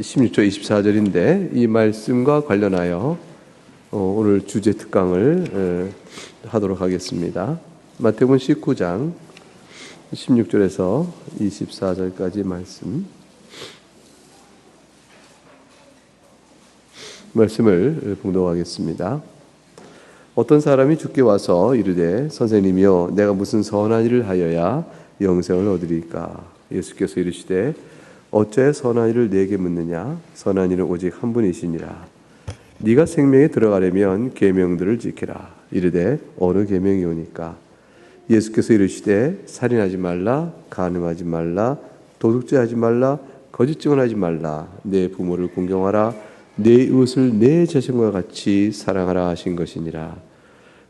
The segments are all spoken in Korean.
16조 24절인데 이 말씀과 관련하여 오늘 주제 특강을 하도록 하겠습니다. 마태복음 19장 16절에서 24절까지 말씀을 봉독하겠습니다. 어떤 사람이 주께 와서 이르되 선생님이여 내가 무슨 선한 일을 하여야 영생을 얻으리까? 예수께서 이르시되 어째 선한 일을 내게 묻느냐? 선한 일은 오직 한 분이시니라. 네가 생명에 들어가려면 계명들을 지키라. 이르되 어느 계명이오니까? 예수께서 이르시되 살인하지 말라, 간음하지 말라, 도둑질하지 말라, 거짓 증언하지 말라, 내 부모를 공경하라, 내 이웃을 내 자신과 같이 사랑하라 하신 것이니라.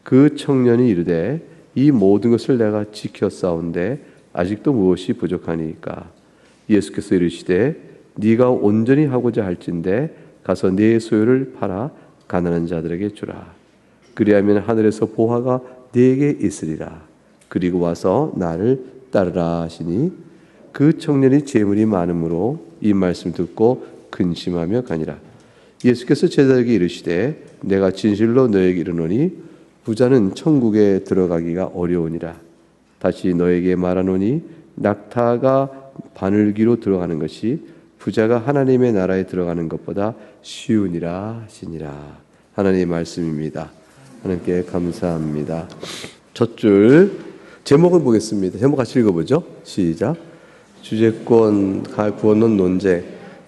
그 청년이 이르되 이 모든 것을 내가 지켰사온데 아직도 무엇이 부족하니까? 예수께서 이르시되 네가 온전히 하고자 할진대 가서 네 소유를 팔아 가난한 자들에게 주라. 그리하면 하늘에서 보화가 네게 있으리라. 그리고 와서 나를 따르라 하시니 그 청년이 재물이 많음으로 이 말씀 듣고 근심하며 가니라. 예수께서 제자에게 이르시되 내가 진실로 너에게 이르노니 부자는 천국에 들어가기가 어려우니라. 다시 너에게 말하노니 낙타가 바늘기로 들어가는 것이 부자가 하나님의 나라에 들어가는 것보다 쉬우니라 하시니라. 하나님의 말씀입니다. 하나님께 감사합니다. 첫 줄 제목을 보겠습니다. 제목 같이 읽어보죠. 시작. 주제권 구원론 논쟁,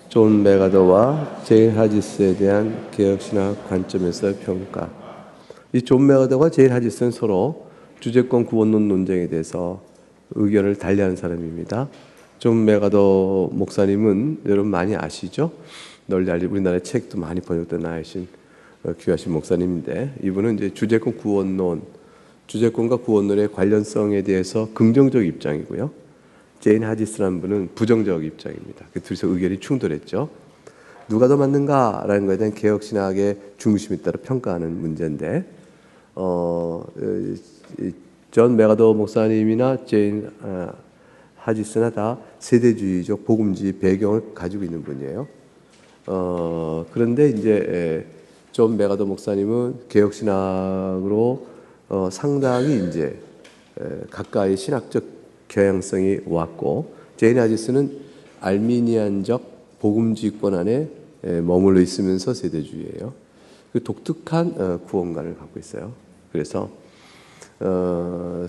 존 메가더와 제인 하지스에 대한 개혁신학 관점에서의 평가. 이 존 메가더와 제인 하지스는 서로 주제권 구원론 논쟁에 대해서 의견을 달리하는 사람입니다. 존 메가더 목사님은 여러분 많이 아시죠? 널리 알리고 우리나라에 책도 많이 번역된 나이신 귀하신 목사님인데, 이분은 이제 주제권 구원론, 주제권과 구원론의 관련성에 대해서 긍정적 입장이고요. 제인 하지스라는 분은 부정적 입장입니다. 그 둘이서 의견이 충돌했죠. 누가 더 맞는가라는 것에 대한 개혁신학의 중심에 따라 평가하는 문제인데, 존 메가더 목사님이나 제인 하지스나 다 세대주의적 복음주의 배경을 가지고 있는 분이에요. 그런데 이제 존 메가더 목사님은 개혁신학으로 상당히 이제 가까이 신학적 경향성이 왔고, 제인 하지스는 알미니안적 복음주의권 안에 머물러 있으면서 세대주의예요. 그 독특한 구원관을 갖고 있어요. 그래서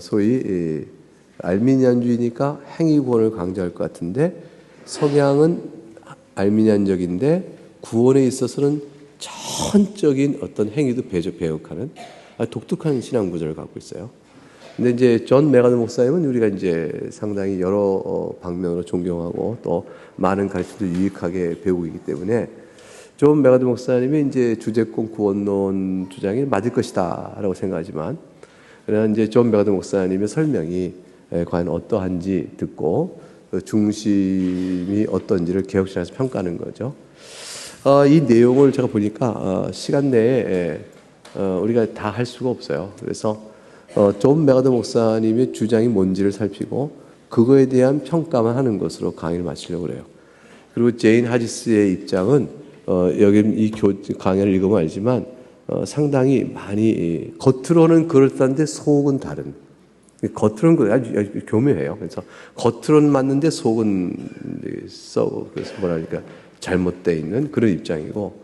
소위 알미니안주의니까 행위구원을 강조할 것 같은데, 성향은 알미니안적인데 구원에 있어서는 전적인 어떤 행위도 배역하는 독특한 신앙 구조를 갖고 있어요. 근데 이제 존 메가더 목사님은 우리가 이제 상당히 여러 방면으로 존경하고 또 많은 가르침도 유익하게 배우고 있기 때문에 존 메가더 목사님이 이제 주제권 구원론 주장이 맞을 것이다라고 생각하지만, 그러나 이제 존 메가더 목사님의 설명이 과연 어떠한지 듣고 중심이 어떤지를 개혁신학에서 평가하는 거죠. 이 내용을 제가 보니까 시간 내에 우리가 다 할 수가 없어요. 그래서 존 메가더 목사님의 주장이 뭔지를 살피고 그거에 대한 평가만 하는 것으로 강의를 마치려고 그래요. 그리고 제인 하지스의 입장은 여기 이 강의를 읽으면 알지만 상당히 많이 겉으로는 그럴듯한데 속은 다른, 겉으로는 아주 교묘해요. 그래서 겉으로는 맞는데 속은 그래서 뭐랄까 잘못되어 있는 그런 입장이고,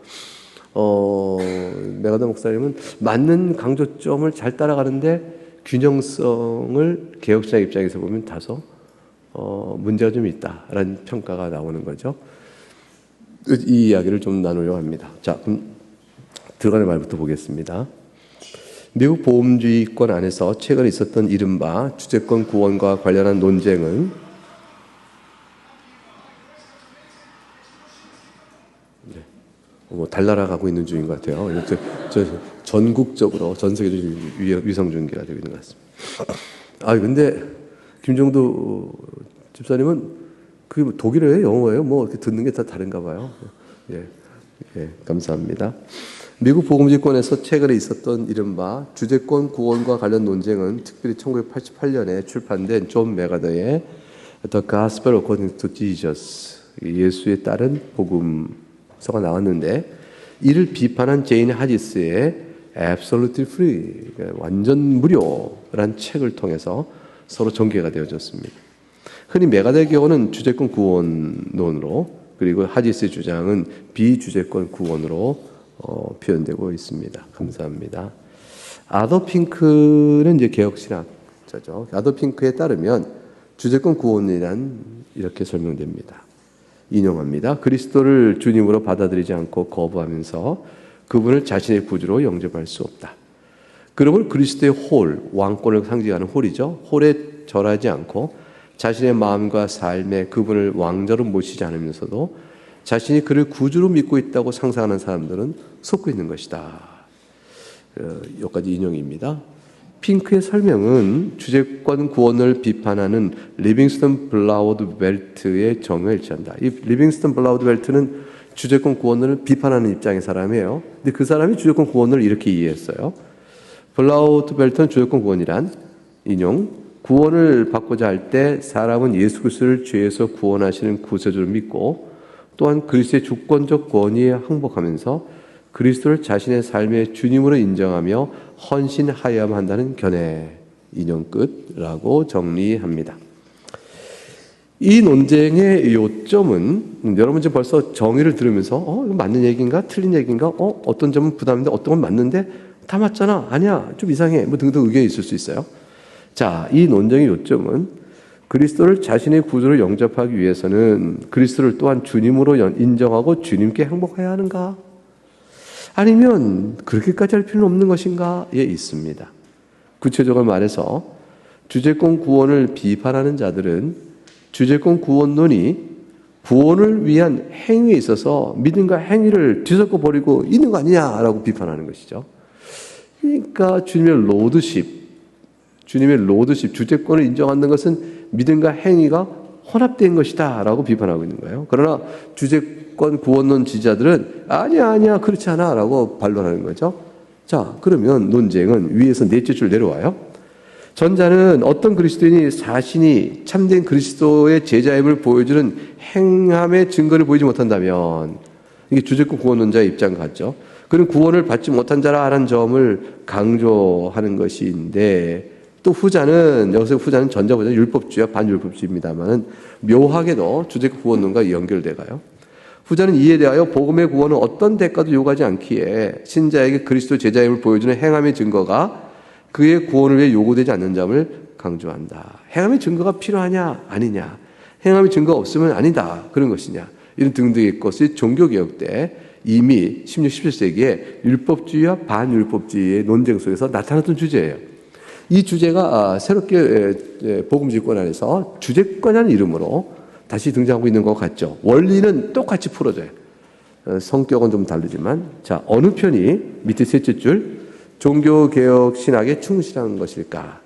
메가더 목사님은 맞는 강조점을 잘 따라가는데 균형성을 개혁신학 입장에서 보면 다소 문제가 좀 있다라는 평가가 나오는 거죠. 이 이야기를 좀 나누려고 합니다. 자, 그럼 들어가는 말부터 보겠습니다. 미국 보험주의권 안에서 최근에 있었던 이른바 주제권 구원과 관련한 논쟁은 달나라 가고 있는 중인 것 같아요. 전국적으로 전 세계적으로 위성 중계가 되고 있는 것 같습니다. 근데 김정도 집사님은 그 독일어예요, 영어예요? 뭐 이렇게 듣는 게 다 다른가 봐요. 감사합니다. 미국 보험주의권에서 최근에 있었던 이른바 주제권 구원과 관련 논쟁은 특별히 1988년에 출판된 존 메가더의 The Gospel According to Jesus, 예수에 따른 복음 서가 나왔는데 이를 비판한 제인 하지스의 Absolutely Free, 완전 무료라는 책을 통해서 서로 전개가 되어졌습니다. 흔히 메가드의 경우는 주제권 구원론으로, 그리고 하지스의 주장은 비주제권 구원으로 표현되고 있습니다. 감사합니다. 아더 핑크는 이제 개혁신학자죠. 아더 핑크에 따르면 주제권 구원이란 이렇게 설명됩니다. 인용합니다. 그리스도를 주님으로 받아들이지 않고 거부하면서 그분을 자신의 구주로 영접할 수 없다. 그러므로 그리스도의 홀, 왕권을 상징하는 홀이죠. 홀에 절하지 않고 자신의 마음과 삶에 그분을 왕자로 모시지 않으면서도 자신이 그를 구주로 믿고 있다고 상상하는 사람들은 속고 있는 것이다. 여기까지 인용입니다. 핑크의 설명은 주제권 구원을 비판하는 리빙스턴 블라우드 벨트의 정의에 일치한다. 이 리빙스턴 블라우드 벨트는 주제권 구원을 비판하는 입장의 사람이에요. 근데 그 사람이 주제권 구원을 이렇게 이해했어요. 블라우드 벨트는 주제권 구원이란 인용 구원을 받고자 할 때 사람은 예수 그리스도를 죄에서 구원하시는 구세주를 믿고 또한 그리스도의 주권적 권위에 항복하면서 그리스도를 자신의 삶의 주님으로 인정하며 헌신하여야만 한다는 견해. 인용 끝라고 정리합니다. 이 논쟁의 요점은 여러분 지금 벌써 정의를 들으면서 이거 맞는 얘기인가 틀린 얘기인가 어떤 점은 부담인데 어떤 건 맞는데 다 맞잖아 아니야 좀 이상해 뭐 등등 의견이 있을 수 있어요. 자, 이 논쟁의 요점은 그리스도를 자신의 구주로 영접하기 위해서는 그리스도를 또한 주님으로 인정하고 주님께 행복해야 하는가? 아니면 그렇게까지 할 필요는 없는 것인가에 있습니다. 구체적으로 말해서 주제권 구원을 비판하는 자들은 주제권 구원론이 구원을 위한 행위에 있어서 믿음과 행위를 뒤섞어 버리고 있는 거 아니냐라고 비판하는 것이죠. 그러니까 주님의 로드십, 주제권을 인정하는 것은 믿음과 행위가 혼합된 것이다 라고 비판하고 있는 거예요. 그러나 주제권 구원론 지지자들은 아니야 그렇지 않아 라고 반론하는 거죠. 자, 그러면 논쟁은 위에서 넷째 줄 내려와요. 전자는 어떤 그리스도인이 자신이 참된 그리스도의 제자임을 보여주는 행함의 증거를 보이지 못한다면 이게 주제권 구원론자의 입장 같죠. 그는 구원을 받지 못한 자라는 점을 강조하는 것인데 또 여기서 후자는 전자보다 율법주의와 반율법주의입니다만은 묘하게도 주제권 구원론과 연결돼가요. 후자는 이에 대하여 복음의 구원은 어떤 대가도 요구하지 않기에 신자에게 그리스도 제자임을 보여주는 행함의 증거가 그의 구원을 위해 요구되지 않는 점을 강조한다. 행함의 증거가 필요하냐 아니냐, 행함의 증거가 없으면 아니다 그런 것이냐, 이런 등등의 것이 종교개혁 때 이미 16, 17세기에 율법주의와 반율법주의의 논쟁 속에서 나타났던 주제예요. 이 주제가 새롭게 복음주의권 안에서 주제권이라는 이름으로 다시 등장하고 있는 것 같죠. 원리는 똑같이 풀어져요. 성격은 좀 다르지만, 자, 어느 편이 밑에 셋째 줄 종교개혁 신학에 충실한 것일까?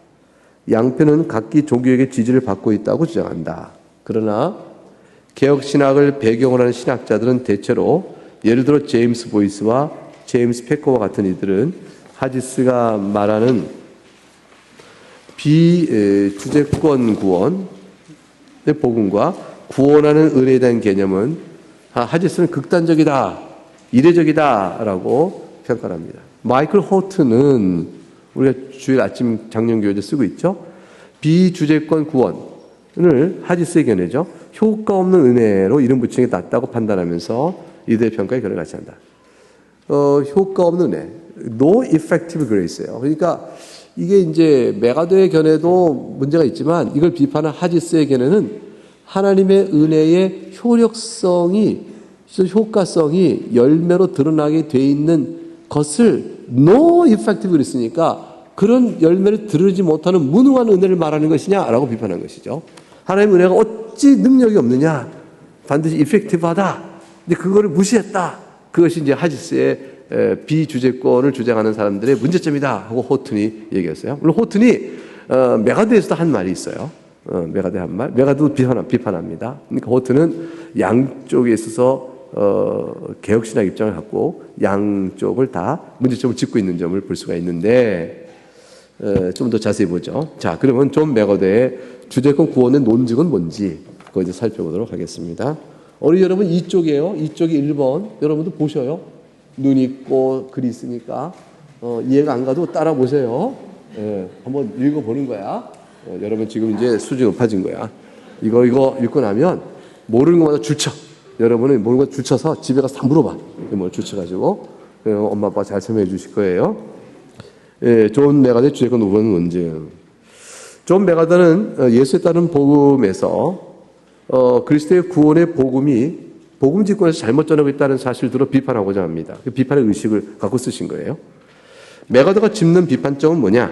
양편은 각기 종교개혁의 지지를 받고 있다고 주장한다. 그러나 개혁 신학을 배경으로 하는 신학자들은 대체로 예를 들어 제임스 보이스와 제임스 패커와 같은 이들은 하지스가 말하는 비주제권 구원의 복음과 구원하는 은혜에 대한 개념은 하지스는 극단적이다, 이례적이다라고 평가를 합니다. 마이클 호트는 우리가 주일 아침 장년교회도 쓰고 있죠. 비주제권 구원을 하지스의 견해죠. 효과 없는 은혜로 이름 붙이는 게 낫다고 판단하면서 이들의 평가에 결을 같이 한다. 효과 없는 은혜, no effective grace예요. 그러니까 이게 이제 메가드의 견해도 문제가 있지만 이걸 비판한 하지스의 견해는 하나님의 은혜의 효과성이 열매로 드러나게 돼 있는 것을 no effective 그랬으니까 그런 열매를 드러내지 못하는 무능한 은혜를 말하는 것이냐라고 비판한 것이죠. 하나님의 은혜가 어찌 능력이 없느냐, 반드시 effective하다. 근데 그거를 무시했다. 그것이 이제 하지스의 비주제권을 주장하는 사람들의 문제점이다 하고 호튼이 얘기했어요. 물론 호튼이 메가드에서도 한 말이 있어요. 메가드의 한 말. 메가드도 비판합니다. 그러니까 호튼은 양쪽에 있어서 개혁신학 입장을 갖고 양쪽을 다 문제점을 짚고 있는 점을 볼 수가 있는데 좀 더 자세히 보죠. 자, 그러면 존 메가드의 주제권 구원의 논증은 뭔지 그거 이제 살펴보도록 하겠습니다. 우리 여러분 이쪽이에요. 이쪽이 1번. 여러분도 보셔요. 눈 있고 글이 있으니까 이해가 안 가도 따라 보세요. 예, 한번 읽어보는 거야. 여러분 지금 이제 수준이 높아진 거야. 이거 읽고 나면 모르는 것마다 줄쳐. 여러분은 모르는 것 줄쳐서 집에 가서 다 물어봐. 뭘 줄쳐가지고 엄마 아빠 잘 설명해 주실 거예요. 예, 존 메가더의 주제권 5번 논증. 존 메가더는 예수에 따른 복음에서 그리스도의 구원의 복음이 복음 집권에서 잘못 전하고 있다는 사실들로 비판하고자 합니다. 그 비판의 의식을 갖고 쓰신 거예요. 메가더가 짚는 비판점은 뭐냐?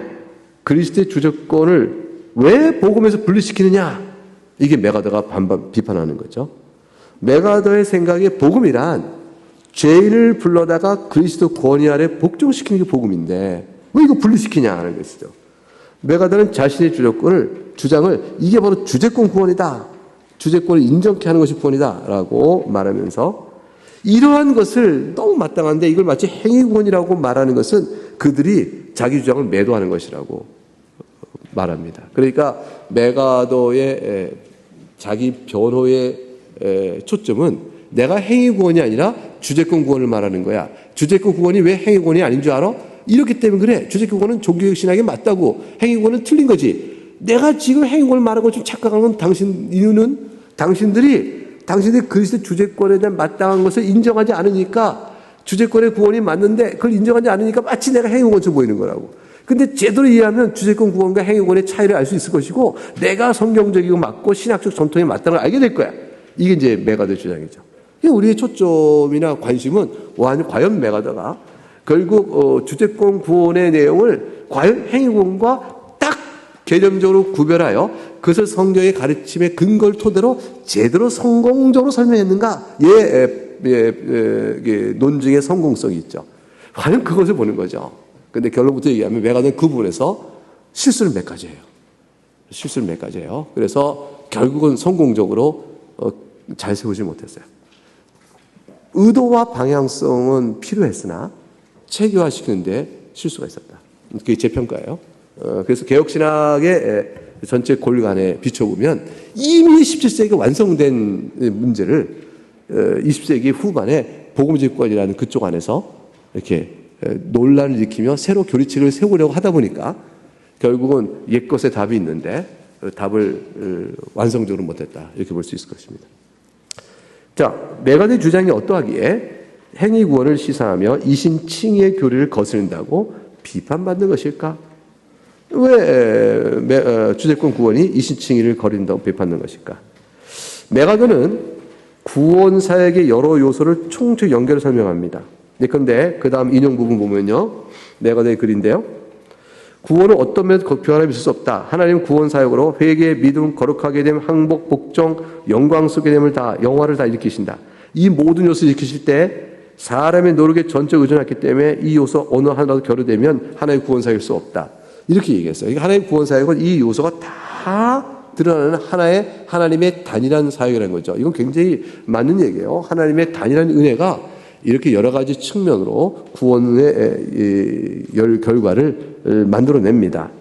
그리스도의 주제권을 왜 복음에서 분리시키느냐? 이게 메가더가 비판하는 거죠. 메가더의 생각에 복음이란 죄인을 불러다가 그리스도 권위 아래 복종시키는 게 복음인데 왜 이거 분리시키냐 하는 것이죠. 메가더는 자신의 주장을 이게 바로 주제권 구원이다. 주제권을 인정케 하는 것이 구원이다라고 말하면서 이러한 것을 너무 마땅한데 이걸 마치 행위구원이라고 말하는 것은 그들이 자기 주장을 매도하는 것이라고 말합니다. 그러니까 메가더의 자기 변호의 초점은 내가 행위구원이 아니라 주제권 구원을 말하는 거야. 주제권 구원이 왜 행위구원이 아닌 줄 알아? 이렇기 때문에 그래. 주제권 구원은 종교적 신학에 맞다고. 행위구원은 틀린 거지. 내가 지금 행위구원을 말하고 좀 착각한 건 이유는 당신들이 그리스도 주제권에 대한 마땅한 것을 인정하지 않으니까 주제권의 구원이 맞는데 그걸 인정하지 않으니까 마치 내가 행위구원처럼 보이는 거라고. 근데 제대로 이해하면 주제권 구원과 행위구원의 차이를 알 수 있을 것이고 내가 성경적이고 맞고 신학적 전통에 맞다는 걸 알게 될 거야. 이게 이제 메가더 주장이죠. 우리의 초점이나 관심은 과연 메가더가 결국 주제권 구원의 내용을 과연 행위구원과 딱 개념적으로 구별하여 그것을 성경의 가르침의 근거를 토대로 제대로 성공적으로 설명했는가? 논증의 성공성이 있죠. 과연 그것을 보는 거죠. 근데 결론부터 얘기하면 메가더는 그 부분에서 실수를 몇 가지 해요. 그래서 결국은 성공적으로 잘 세우지 못했어요. 의도와 방향성은 필요했으나 체계화시키는데 실수가 있었다. 그게 제 평가예요. 그래서 개혁신학의 전체 골간에 비춰보면 이미 17세기 완성된 문제를 20세기 후반에 복음집권이라는 그쪽 안에서 이렇게 논란을 일으키며 새로 교리책을 세우려고 하다 보니까 결국은 옛것에 답이 있는데 답을 완성적으로 못했다. 이렇게 볼 수 있을 것입니다. 자, 메가더의 주장이 어떠하기에 행위구원을 시사하며 이신칭의의 교리를 거스른다고 비판받는 것일까? 왜 주제권 구원이 이신칭의를 거린다고 비판받는 것일까? 메가더는 구원 사역의 여러 요소를 총체 연결해 설명합니다. 그런데 그 다음 인용 부분 보면요. 메가더의 글인데요. 구원은 어떤 면에서 변함이 있을 수 없다. 하나님 구원 사역으로 회개, 믿음, 거룩하게 됨, 항복, 복종, 영광 속에 됨을 다, 영화를 다 일으키신다. 이 모든 요소를 일으키실 때 사람의 노력에 전적 의존했기 때문에 이 요소 어느 하나라도 결여되면 하나의 구원 사역일 수 없다. 이렇게 얘기했어요. 그러니까 하나의 구원 사역은 이 요소가 다 드러나는 하나의 하나님의 단일한 사역이라는 거죠. 이건 굉장히 맞는 얘기예요. 하나님의 단일한 은혜가 이렇게 여러 가지 측면으로 구원의 결과를 만들어냅니다.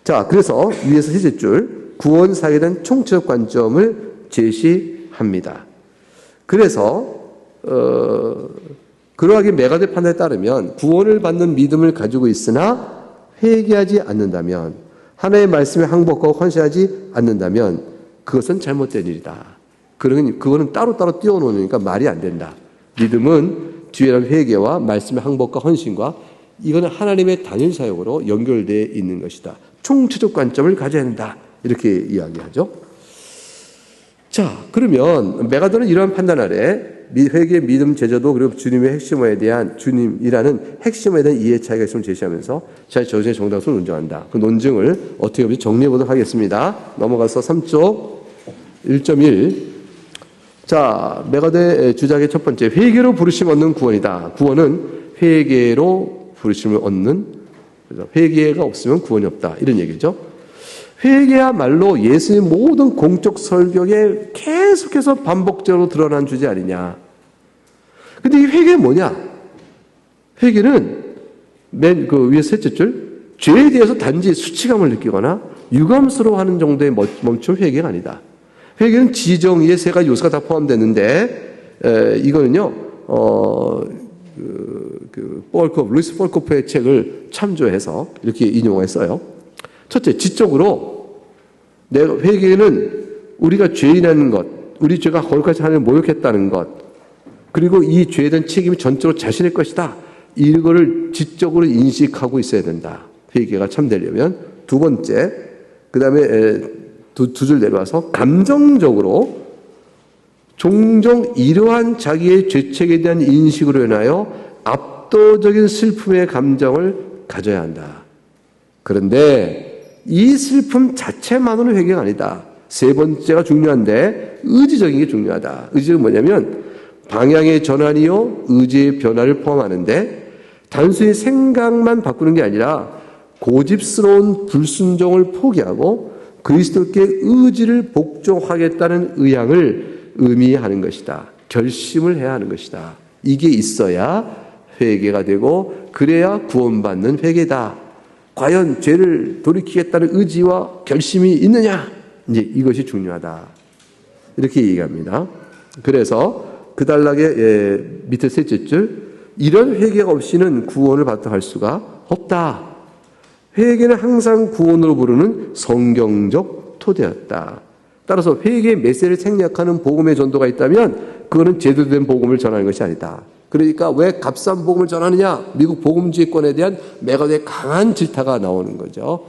자, 그래서 위에서 셋째 줄 구원 사역에 대한 총체적 관점을 제시합니다. 그래서 그러하게 메가더의 판단에 따르면 구원을 받는 믿음을 가지고 있으나 회개하지 않는다면 하나님의 말씀에 항복하고 헌신하지 않는다면 그것은 잘못된 일이다. 그거는 따로따로 띄워놓으니까 말이 안 된다. 믿음은 뒤에는 회개와 말씀의 항복과 헌신과 이거는 하나님의 단일 사역으로 연결되어 있는 것이다. 총체적 관점을 가져야 한다. 이렇게 이야기하죠. 자, 그러면 메가더는 이러한 판단 아래 회개, 믿음, 제자도 그리고 주님의 핵심에 대한 주님이라는 핵심에 대한 이해 차이가 있음을 제시하면서 자, 저자의 정당성을 논증한다. 그 논증을 어떻게 보면 정리해 보도록 하겠습니다. 넘어가서 3쪽 1.1 자, 메가더의 주장의 첫 번째, 회개로 부르심 얻는 구원이다. 구원은 회개로 부르심을 얻는, 회개가 없으면 구원이 없다. 이런 얘기죠. 회개야말로 예수의 모든 공적 설교에 계속해서 반복적으로 드러난 주제 아니냐. 근데 이 회개는 뭐냐? 회개는 맨 그 위에 셋째 줄, 죄에 대해서 단지 수치감을 느끼거나 유감스러워하는 정도에 멈춘 회개가 아니다. 회개는 지정의의 세 가지 요소가 다 포함되는데 이거는요 루이스 폴코프의 책을 참조해서 이렇게 인용했어요. 첫째, 지적으로 내가 회개는 우리가 죄인하는 것, 우리 죄가 거룩하지 하나님을 모욕했다는 것, 그리고 이 죄에 대한 책임이 전적으로 자신의 것이다. 이거를 지적으로 인식하고 있어야 된다. 회개가 참되려면. 두 번째, 그 다음에 두 줄 내려와서 감정적으로 종종 이러한 자기의 죄책에 대한 인식으로 인하여 압도적인 슬픔의 감정을 가져야 한다. 그런데 이 슬픔 자체만으로는 회개가 아니다. 세 번째가 중요한데 의지적인 게 중요하다. 의지는 뭐냐면 방향의 전환이요 의지의 변화를 포함하는데 단순히 생각만 바꾸는 게 아니라 고집스러운 불순종을 포기하고 그리스도께 의지를 복종하겠다는 의향을 의미하는 것이다. 결심을 해야 하는 것이다. 이게 있어야 회개가 되고 그래야 구원받는 회개다. 과연 죄를 돌이키겠다는 의지와 결심이 있느냐? 이제 이것이 중요하다. 이렇게 얘기합니다. 그래서 그 단락의 밑에 셋째 줄, 이런 회개가 없이는 구원을 받도록 할 수가 없다. 회개는 항상 구원으로 부르는 성경적 토대였다. 따라서 회개의 메시지를 생략하는 복음의 전도가 있다면 그거는 제대로 된 복음을 전하는 것이 아니다. 그러니까 왜 값싼 복음을 전하느냐? 미국 복음주의권에 대한 메가드의 강한 질타가 나오는 거죠.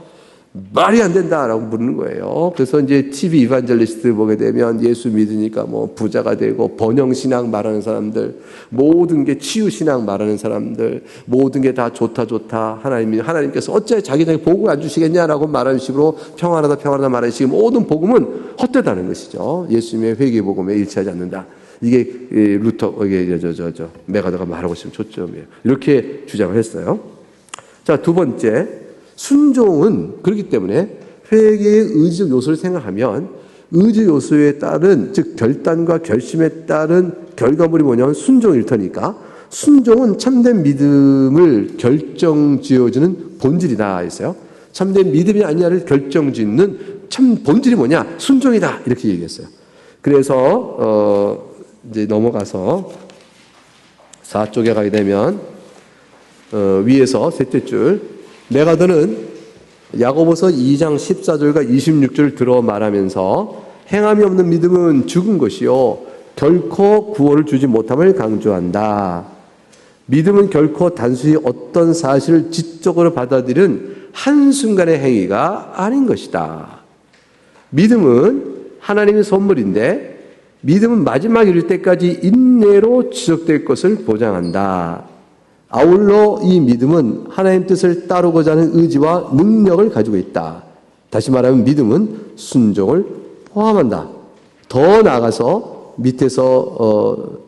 말이 안 된다라고 부르는 거예요. 그래서 이제 TV 이반젤리스트 보게 되면 예수 믿으니까 뭐 부자가 되고 번영신앙 말하는 사람들, 모든 게 치유신앙 말하는 사람들, 모든 게 다 좋다 하나님께서 어째 자기에게 복을 안 주시겠냐라고 말하는 식으로 평안하다 말하는 식으로 모든 복음은 헛되다는 것이죠. 예수님의 회개 복음에 일치하지 않는다. 이게 메가더가 말하고 싶은 초점이에요. 이렇게 주장을 했어요. 자, 두 번째. 순종은 그렇기 때문에 회개의 의지적 요소를 생각하면 의지 요소에 따른 즉 결단과 결심에 따른 결과물이 뭐냐면 순종일 테니까 순종은 참된 믿음을 결정지어주는 본질이다 했어요. 참된 믿음이 아니냐를 결정짓는 참 본질이 뭐냐? 순종이다 이렇게 얘기했어요. 그래서 이제 넘어가서 4쪽에 가게 되면 위에서 셋째 줄 메가더는 야고보서 2장 14절과 26절을 들어 말하면서 행함이 없는 믿음은 죽은 것이요 결코 구원을 주지 못함을 강조한다. 믿음은 결코 단순히 어떤 사실을 지적으로 받아들이는 한순간의 행위가 아닌 것이다. 믿음은 하나님의 선물인데 믿음은 마지막 이를 때까지 인내로 지속될 것을 보장한다. 아울러 이 믿음은 하나님 뜻을 따르고자 하는 의지와 능력을 가지고 있다. 다시 말하면 믿음은 순종을 포함한다. 더 나아가서 밑에서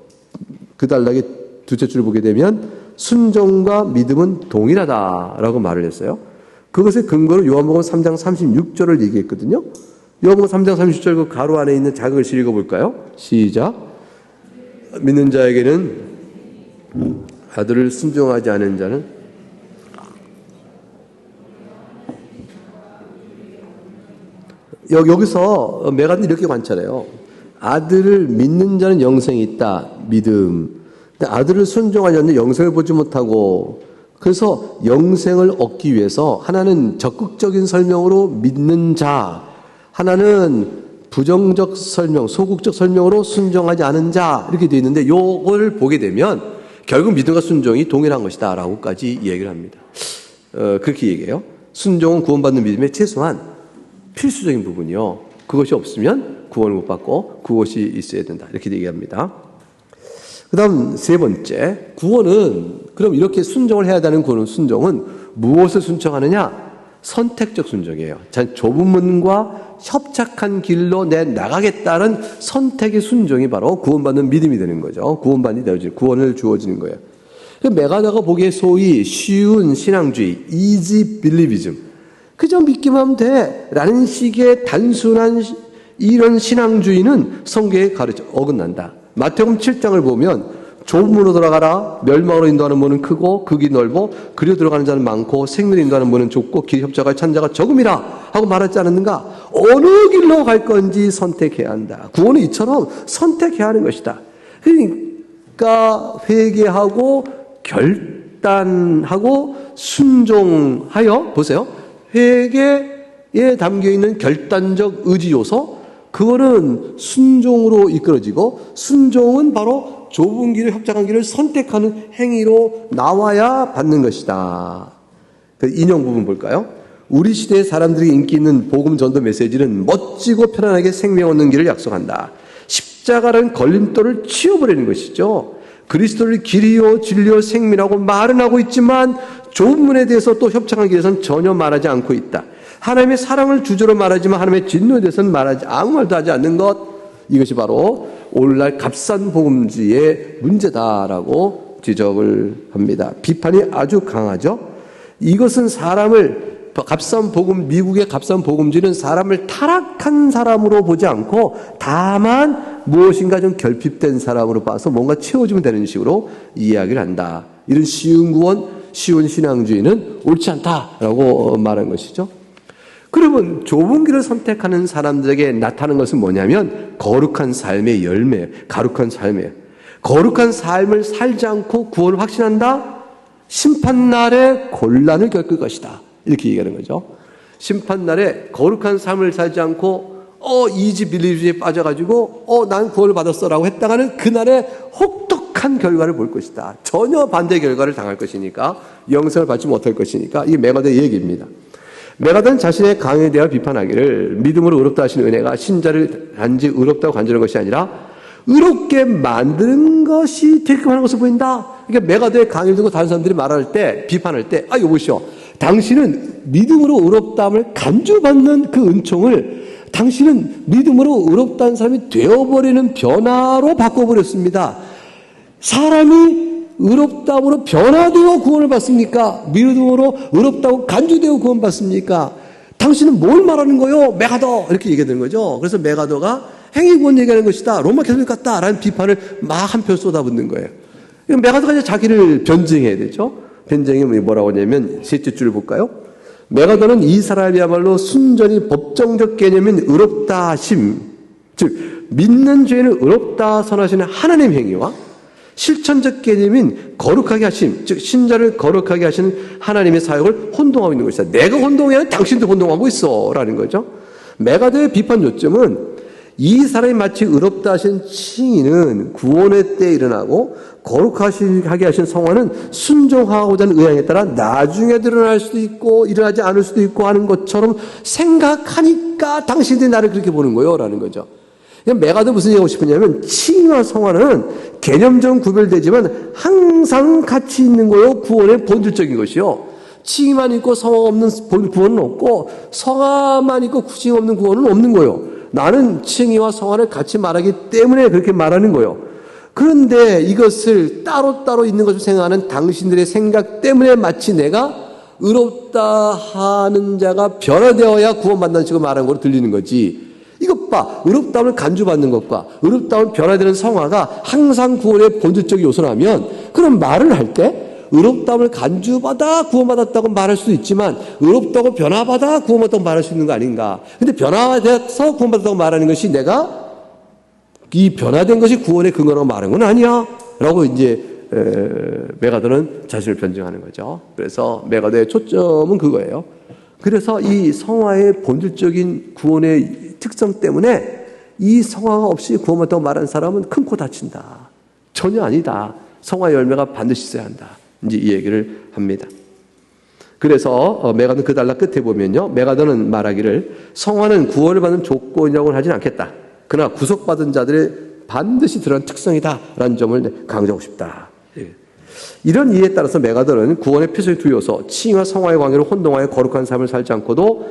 그 단락의 두째 줄을 보게 되면 순종과 믿음은 동일하다라고 말을 했어요. 그것의 근거로 요한복음 3장 36절을 얘기했거든요. 요한복음 3장 36절 그 가로 안에 있는 작은 글씨 읽어볼까요? 시작. 믿는 자에게는 아들을 순종하지 않은 자는 여기서 메가드는 이렇게 관찰해요. 아들을 믿는 자는 영생이 있다. 믿음. 근데 아들을 순종하지 않는 영생을 보지 못하고 그래서 영생을 얻기 위해서 하나는 적극적인 설명으로 믿는 자, 하나는 부정적 설명, 소극적 설명으로 순종하지 않은 자 이렇게 되어 있는데 요걸 보게 되면 결국 믿음과 순종이 동일한 것이다 라고까지 얘기를 합니다. 그렇게 얘기해요. 순종은 구원받는 믿음의 최소한 필수적인 부분이요. 그것이 없으면 구원을 못 받고 그것이 있어야 된다. 이렇게 얘기합니다. 그 다음 세 번째, 구원은 그럼 이렇게 순종을 해야 되는 구원 순종은 무엇을 순종하느냐? 선택적 순종이에요. 좁은 문과 협착한 길로 내 나가겠다는 선택의 순종이 바로 구원받는 믿음이 되는 거죠. 구원받는 되어지는 구원을 주어지는 거예요. 메가더가 보기에 소위 쉬운 신앙주의, easy believism, 그저 믿기만 하면 돼라는 식의 단순한 이런 신앙주의는 성경에 가르쳐 어긋난다. 마태복음 7장을 보면 좁은 문으로 들어가라. 멸망으로 인도하는 문은 크고 극이 넓어 그리로 들어가는 자는 많고 생명으로 인도하는 문은 좁고 길 협자가 찬 자가 적음이라 하고 말하지 않았는가? 어느 길로 갈 건지 선택해야 한다. 구원은 이처럼 선택해야 하는 것이다. 그러니까 회개하고 결단하고 순종하여 보세요. 회개에 담겨있는 결단적 의지 요소, 그거는 순종으로 이끌어지고, 순종은 바로 좁은 길을, 협착한 길을 선택하는 행위로 나와야 받는 것이다. 그 인용 부분 볼까요? 우리 시대의 사람들이 인기 있는 복음 전도 메시지는 멋지고 편안하게 생명 얻는 길을 약속한다. 십자가라는 걸림돌을 치워버리는 것이죠. 그리스도를 길이요 진리요 생명이라고 말은 하고 있지만 좁은 문에 대해서 또 협착한 길에서는 전혀 말하지 않고 있다. 하나님의 사랑을 주저로 말하지만 하나님의 진노에 대해서는 말하지 아무 말도 하지 않는 것, 이것이 바로 오늘날 값싼 복음주의의 문제다라고 지적을 합니다. 비판이 아주 강하죠. 이것은 사람을, 값싼 복음, 미국의 값싼 복음주의는 사람을 타락한 사람으로 보지 않고 다만 무엇인가 좀 결핍된 사람으로 봐서 뭔가 채워주면 되는 식으로 이야기를 한다. 이런 쉬운 구원, 쉬운 신앙주의는 옳지 않다라고 말한 것이죠. 그러면 좁은 길을 선택하는 사람들에게 나타나는 것은 뭐냐면 거룩한 삶의 열매, 거룩한 삶이에요. 거룩한 삶을 살지 않고 구원을 확신한다? 심판날에 곤란을 겪을 것이다. 이렇게 얘기하는 거죠. 심판날에 거룩한 삶을 살지 않고 이지 빌리주의에 빠져가지고 난 구원을 받았어라고 했다가는 그날에 혹독한 결과를 볼 것이다. 전혀 반대 결과를 당할 것이니까, 영생을 받지 못할 것이니까. 이게 메가더의 얘기입니다. 메가더는 자신의 강요에 대하여 비판하기를 믿음으로 의롭다 하시는 은혜가 신자를 단지 의롭다고 간주하는 것이 아니라 의롭게 만드는 것이 되게끔 하는 것을 보인다. 그러니까 메가더의 강의를 듣고 다른 사람들이 말할 때, 비판할 때, 여보시오, 당신은 믿음으로 의롭다함을 간주받는 그 은총을 당신은 믿음으로 의롭다는 사람이 되어버리는 변화로 바꿔버렸습니다. 사람이 의롭다함으로 변화되어 구원을 받습니까? 믿음으로 의롭다고 간주되어 구원 받습니까? 당신은 뭘 말하는 거요? 메가더! 이렇게 얘기하는 거죠. 그래서 메가더가 행위구원 얘기하는 것이다. 로마 캐톨릭 같다. 라는 비판을 막 한편 쏟아붓는 거예요. 메가더가 이제 자기를 변증해야 되죠. 변증이 뭐라고 하냐면, 셋째 줄을 볼까요? 메가더는 이 사람이야말로 순전히 법정적 개념인 의롭다 하심, 즉 믿는 죄인을 의롭다 선하시는 하나님 행위와 실천적 개념인 거룩하게 하심, 즉 신자를 거룩하게 하시는 하나님의 사역을 혼동하고 있는 것이다. 내가 혼동해야 당신도 혼동하고 있어 라는 거죠. 메가더의 비판 요점은 이 사람이 마치 의롭다 하신 칭의는 구원의 때에 일어나고 거룩하게 하신 성화는 순종하고자 하는 의향에 따라 나중에 드러날 수도 있고 일어나지 않을 수도 있고 하는 것처럼 생각하니까 당신들이 나를 그렇게 보는 거요 라는 거죠. 메가더 무슨 얘기하고 싶으냐면 칭의와 성화는 개념적으로 구별되지만 항상 같이 있는 거요. 구원의 본질적인 것이요. 칭의만 있고 성화가 없는 구원은 없고 성화만 있고 칭의 없는 구원은 없는 거요. 나는 칭의와 성화를 같이 말하기 때문에 그렇게 말하는 거요. 그런데 이것을 따로따로 있는 것으로 생각하는 당신들의 생각 때문에 마치 내가 의롭다 하는 자가 변화되어야 구원받는 식으로 말하는 거로 들리는 거지. 이것 봐. 의롭다움을 간주받는 것과 의롭다움을 변화되는 성화가 항상 구원의 본질적 요소라면 그런 말을 할 때 의롭다움을 간주받아 구원받았다고 말할 수도 있지만 의롭다고 변화받아 구원받았다고 말할 수 있는 거 아닌가. 근데 변화돼서 구원받았다고 말하는 것이 내가 이 변화된 것이 구원의 근거라고 말하는 건 아니야 라고 이제 메가더는 자신을 변증하는 거죠. 그래서 메가더의 초점은 그거예요. 그래서 이 성화의 본질적인 구원의 특성 때문에 이 성화가 없이 구원받았다고 말하는 사람은 큰 코 다친다. 전혀 아니다. 성화 열매가 반드시 있어야 한다. 이제 이 얘기를 합니다. 그래서 메가더 그 단락 끝에 보면요. 메가더는 말하기를 성화는 구원을 받는 조건이라고는 하진 않겠다. 그러나 구속받은 자들의 반드시 드러난 특성이다라는 점을 강조하고 싶다. 이런 이해에 따라서 메가더는 구원의 필수의 두 요소, 칭의와 성화의 관계로 혼동하여 거룩한 삶을 살지 않고도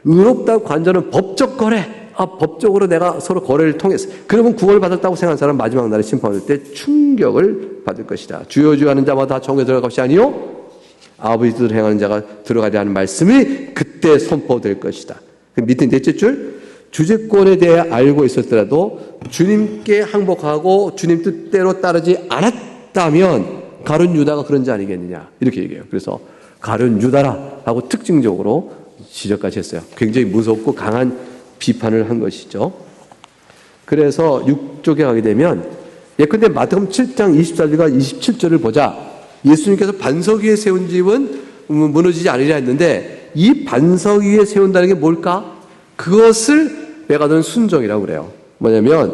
의롭다고 관전하는 법적 거래, 법적으로 내가 서로 거래를 통해서 그러면 구원을 받았다고 생각하는 사람 마지막 날에 심판할 때 충격을 받을 것이다. 주여 주여 하는 자마다 정에 들어갈 것이 아니요 아버지 뜻을 행하는 자가 들어가지 않은 말씀이 그때 선포될 것이다. 그 밑에 넷째 줄, 주제권에 대해 알고 있었더라도 주님께 항복하고 주님 뜻대로 따르지 없다면 가룟 유다가 그런 자 아니겠느냐 이렇게 얘기해요. 그래서 가룟 유다라 하고 특징적으로 지적까지 했어요. 굉장히 무섭고 강한 비판을 한 것이죠. 그래서 6쪽에 가게 되면 예컨대 마태복음 7장 24절과 27절을 보자. 예수님께서 반석 위에 세운 집은 무너지지 않으리라 했는데 이 반석 위에 세운다는 게 뭘까? 그것을 메가드는 순종이라고 그래요. 뭐냐면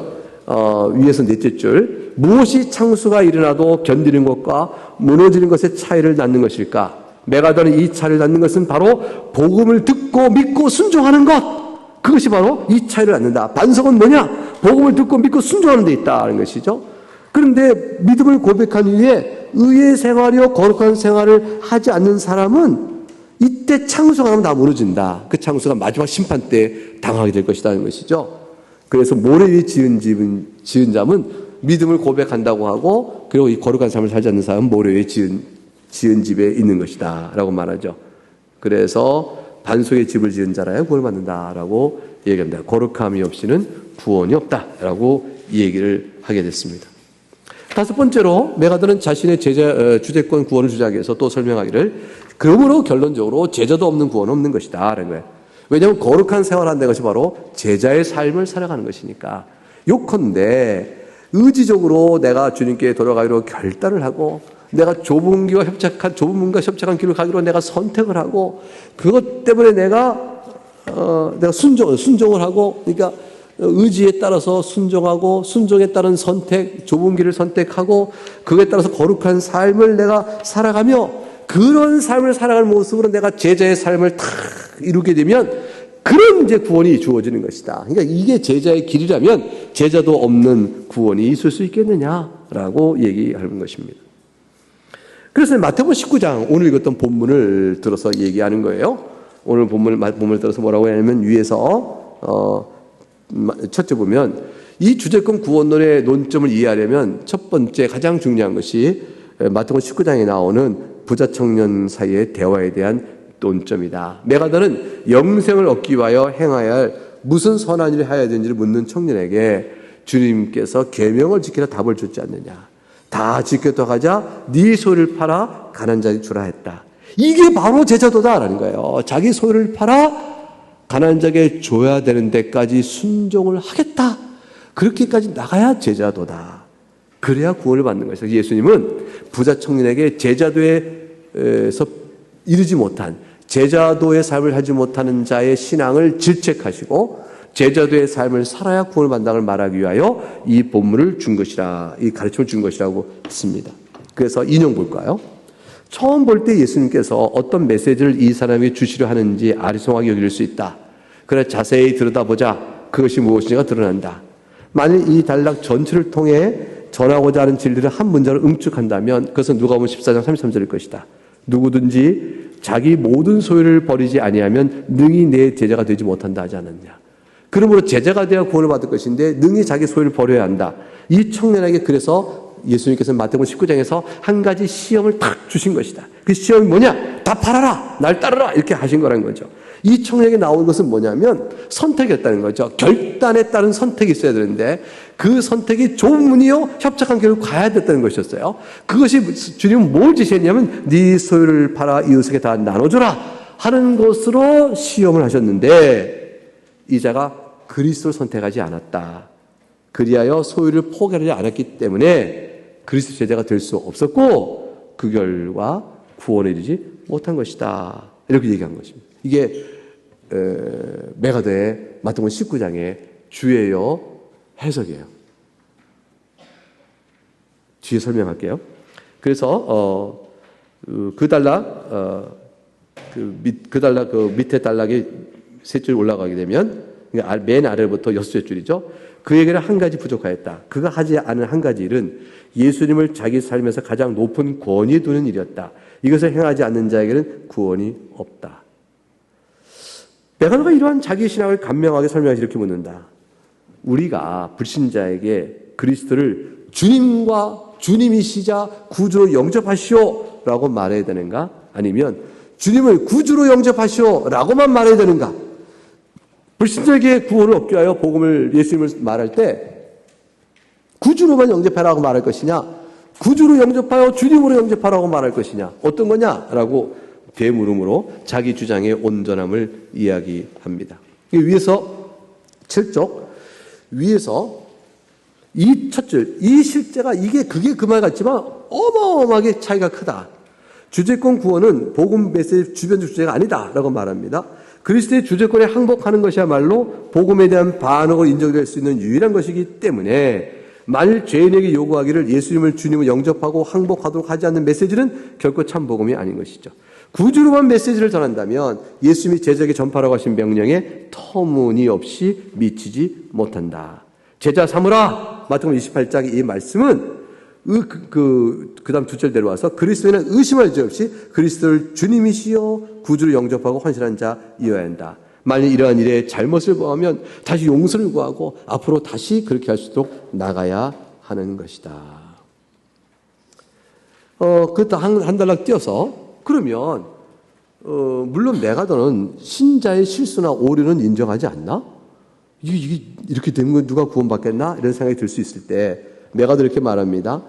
위에서 넷째 줄 무엇이 창수가 일어나도 견디는 것과 무너지는 것의 차이를 낳는 것일까? 메가드는 이 차이를 낳는 것은 바로 복음을 듣고 믿고 순종하는 것. 그것이 바로 이 차이를 낳는다. 반석은 뭐냐? 복음을 듣고 믿고 순종하는 데 있다는 것이죠. 그런데 믿음을 고백한 이후에 의의 생활이요 거룩한 생활을 하지 않는 사람은 이때 창수가 하면 다 무너진다. 그 창수가 마지막 심판 때 당하게 될 것이라는 것이죠. 그래서 모래 위에 지은 잠은 믿음을 고백한다고 하고 그리고 이 거룩한 삶을 살지 않는 사람은 모래 위에 지은 집에 있는 것이다 라고 말하죠. 그래서 반석의 집을 지은 자라야 구원을 받는다라고 얘기합니다. 거룩함이 없이는 구원이 없다라고 이 얘기를 하게 됐습니다. 다섯 번째로 메가드는 자신의 주재권 구원을 주장하기 위해서 또 설명하기를 그러므로 결론적으로 제자도 없는 구원은 없는 것이다 라는 거예요. 왜냐하면 거룩한 생활한다는 것이 바로 제자의 삶을 살아가는 것이니까. 요컨대 의지적으로 내가 주님께 돌아가기로 결단을 하고 내가 좁은 문과 협착한 길을 가기로 내가 선택을 하고 그것 때문에 내가 순종을 하고 그러니까 의지에 따라서 순종하고 순종에 따른 선택, 좁은 길을 선택하고 그에 따라서 거룩한 삶을 내가 살아가며 그런 삶을 살아가는 모습으로 내가 제자의 삶을 탁 이루게 되면 그런 이제 구원이 주어지는 것이다. 그러니까 이게 제자의 길이라면 제자도 없는 구원이 있을 수 있겠느냐라고 얘기하는 것입니다. 그래서 마태복음 19장 오늘 읽었던 본문을 들어서 얘기하는 거예요. 오늘 본문을 들어서 뭐라고 하냐면 위에서 첫째 보면 이 주제권 구원론의 논점을 이해하려면 첫 번째 가장 중요한 것이 마태복음 19장에 나오는 부자 청년 사이의 대화에 대한 논점이다. 메가드는 영생을 얻기 위하여 행하여야 할 무슨 선한 일을 해야 되는지를 묻는 청년에게 주님께서 계명을 지키라 답을 줬지 않느냐. 다 지켰다 가자 네 소유를 팔아 가난한 자에게 주라 했다. 이게 바로 제자도다라는 거예요. 자기 소유를 팔아 가난한 자에게 줘야 되는 데까지 순종을 하겠다. 그렇게까지 나가야 제자도다. 그래야 구원을 받는 것이죠. 예수님은 부자 청년에게 제자도에서 이르지 못한 제자도의 삶을 하지 못하는 자의 신앙을 질책하시고 제자도의 삶을 살아야 구원을 받는다는 걸 말하기 위하여 이 본문을 준 것이라, 이 가르침을 준 것이라고 했습니다. 그래서 인용 볼까요? 처음 볼 때 예수님께서 어떤 메시지를 이 사람에게 주시려 하는지 아리송하게 여길 수 있다. 그래 자세히 들여다보자. 그것이 무엇인지가 드러난다. 만일 이 단락 전체를 통해 전하고자 하는 진리를 한 문장으로 응축한다면 그것은 누가복음 14장 33절일 것이다. 누구든지 자기 모든 소유를 버리지 아니하면 능히 내 제자가 되지 못한다 하지 않았냐. 그러므로 제자가 되어 구원을 받을 것인데 능히 자기 소유를 버려야 한다. 이 청년에게 그래서 예수님께서는 마태복음 19장에서 한 가지 시험을 탁 주신 것이다. 그 시험이 뭐냐? 다 팔아라. 날 따르라. 이렇게 하신 거라는 거죠. 이 청년에게 나온 것은 뭐냐면 선택이었다는 거죠. 결단에 따른 선택이 있어야 되는데 그 선택이 좁은 문이요 협착한 길을 가야 됐다는 것이었어요. 그것이 주님은 뭘 지시했냐면 네 소유를 팔아 이웃에게 다 나눠줘라 하는 것으로 시험을 하셨는데 이 자가 그리스도를 선택하지 않았다. 그리하여 소유를 포기하지 않았기 때문에 그리스도 제자가 될 수 없었고 그 결과 구원에 이르지 못한 것이다. 이렇게 얘기한 것입니다. 이게 메가드의 마태복음 19장의 주예요 해석이에요. 뒤에 설명할게요. 그래서 그 단락 그 밑에 단락에 세 줄 올라가게 되면 맨 아래부터 6째 줄이죠. 그에게는 한 가지 부족하였다. 그가 하지 않은 한 가지 일은 예수님을 자기 삶에서 가장 높은 권위에 두는 일이었다. 이것을 행하지 않는 자에게는 구원이 없다. 메가드가 이러한 자기 신앙을 간명하게 설명해서 이렇게 묻는다. 우리가 불신자에게 그리스도를 주님과 주님이시자 구주로 영접하시오 라고 말해야 되는가? 아니면 주님을 구주로 영접하시오 라고만 말해야 되는가? 불신자에게 구원을 얻기 위하여 복음을 예수님을 말할 때 구주로만 영접하라고 말할 것이냐? 구주로 영접하여 주님으로 영접하라고 말할 것이냐? 어떤 거냐라고 되물음으로 자기 주장의 온전함을 이야기합니다. 위에서 7쪽 위에서 이 첫 줄, 이 실제가 그게 그 말 같지만 어마어마하게 차이가 크다. 주제권 구원은 복음 메시지 주변적 주제가 아니다라고 말합니다. 그리스도의 주제권에 항복하는 것이야말로 복음에 대한 반응으로 인정될 수 있는 유일한 것이기 때문에 만일 죄인에게 요구하기를 예수님을 주님을 영접하고 항복하도록 하지 않는 메시지는 결코 참 복음이 아닌 것이죠. 구주로만 메시지를 전한다면 예수님이 제자에게 전파라고 하신 명령에 터무니없이 미치지 못한다. 제자 삼으라. 마태복음 28장의 이 말씀은 그 다음 두 절 내려와서 그리스도에는 의심할 자 없이 그리스도를 주님이시여 구주로 영접하고 헌신한 자이어야 한다. 만일 이러한 일에 잘못을 구하면 다시 용서를 구하고 앞으로 다시 그렇게 할 수 있도록 나가야 하는 것이다. 그것도 한 달락 띄어서 그러면 물론 메가더는 신자의 실수나 오류는 인정하지 않나? 이게 이렇게 되는 건 누가 구원받겠나? 이런 생각이 들 수 있을 때 메가더 이렇게 말합니다.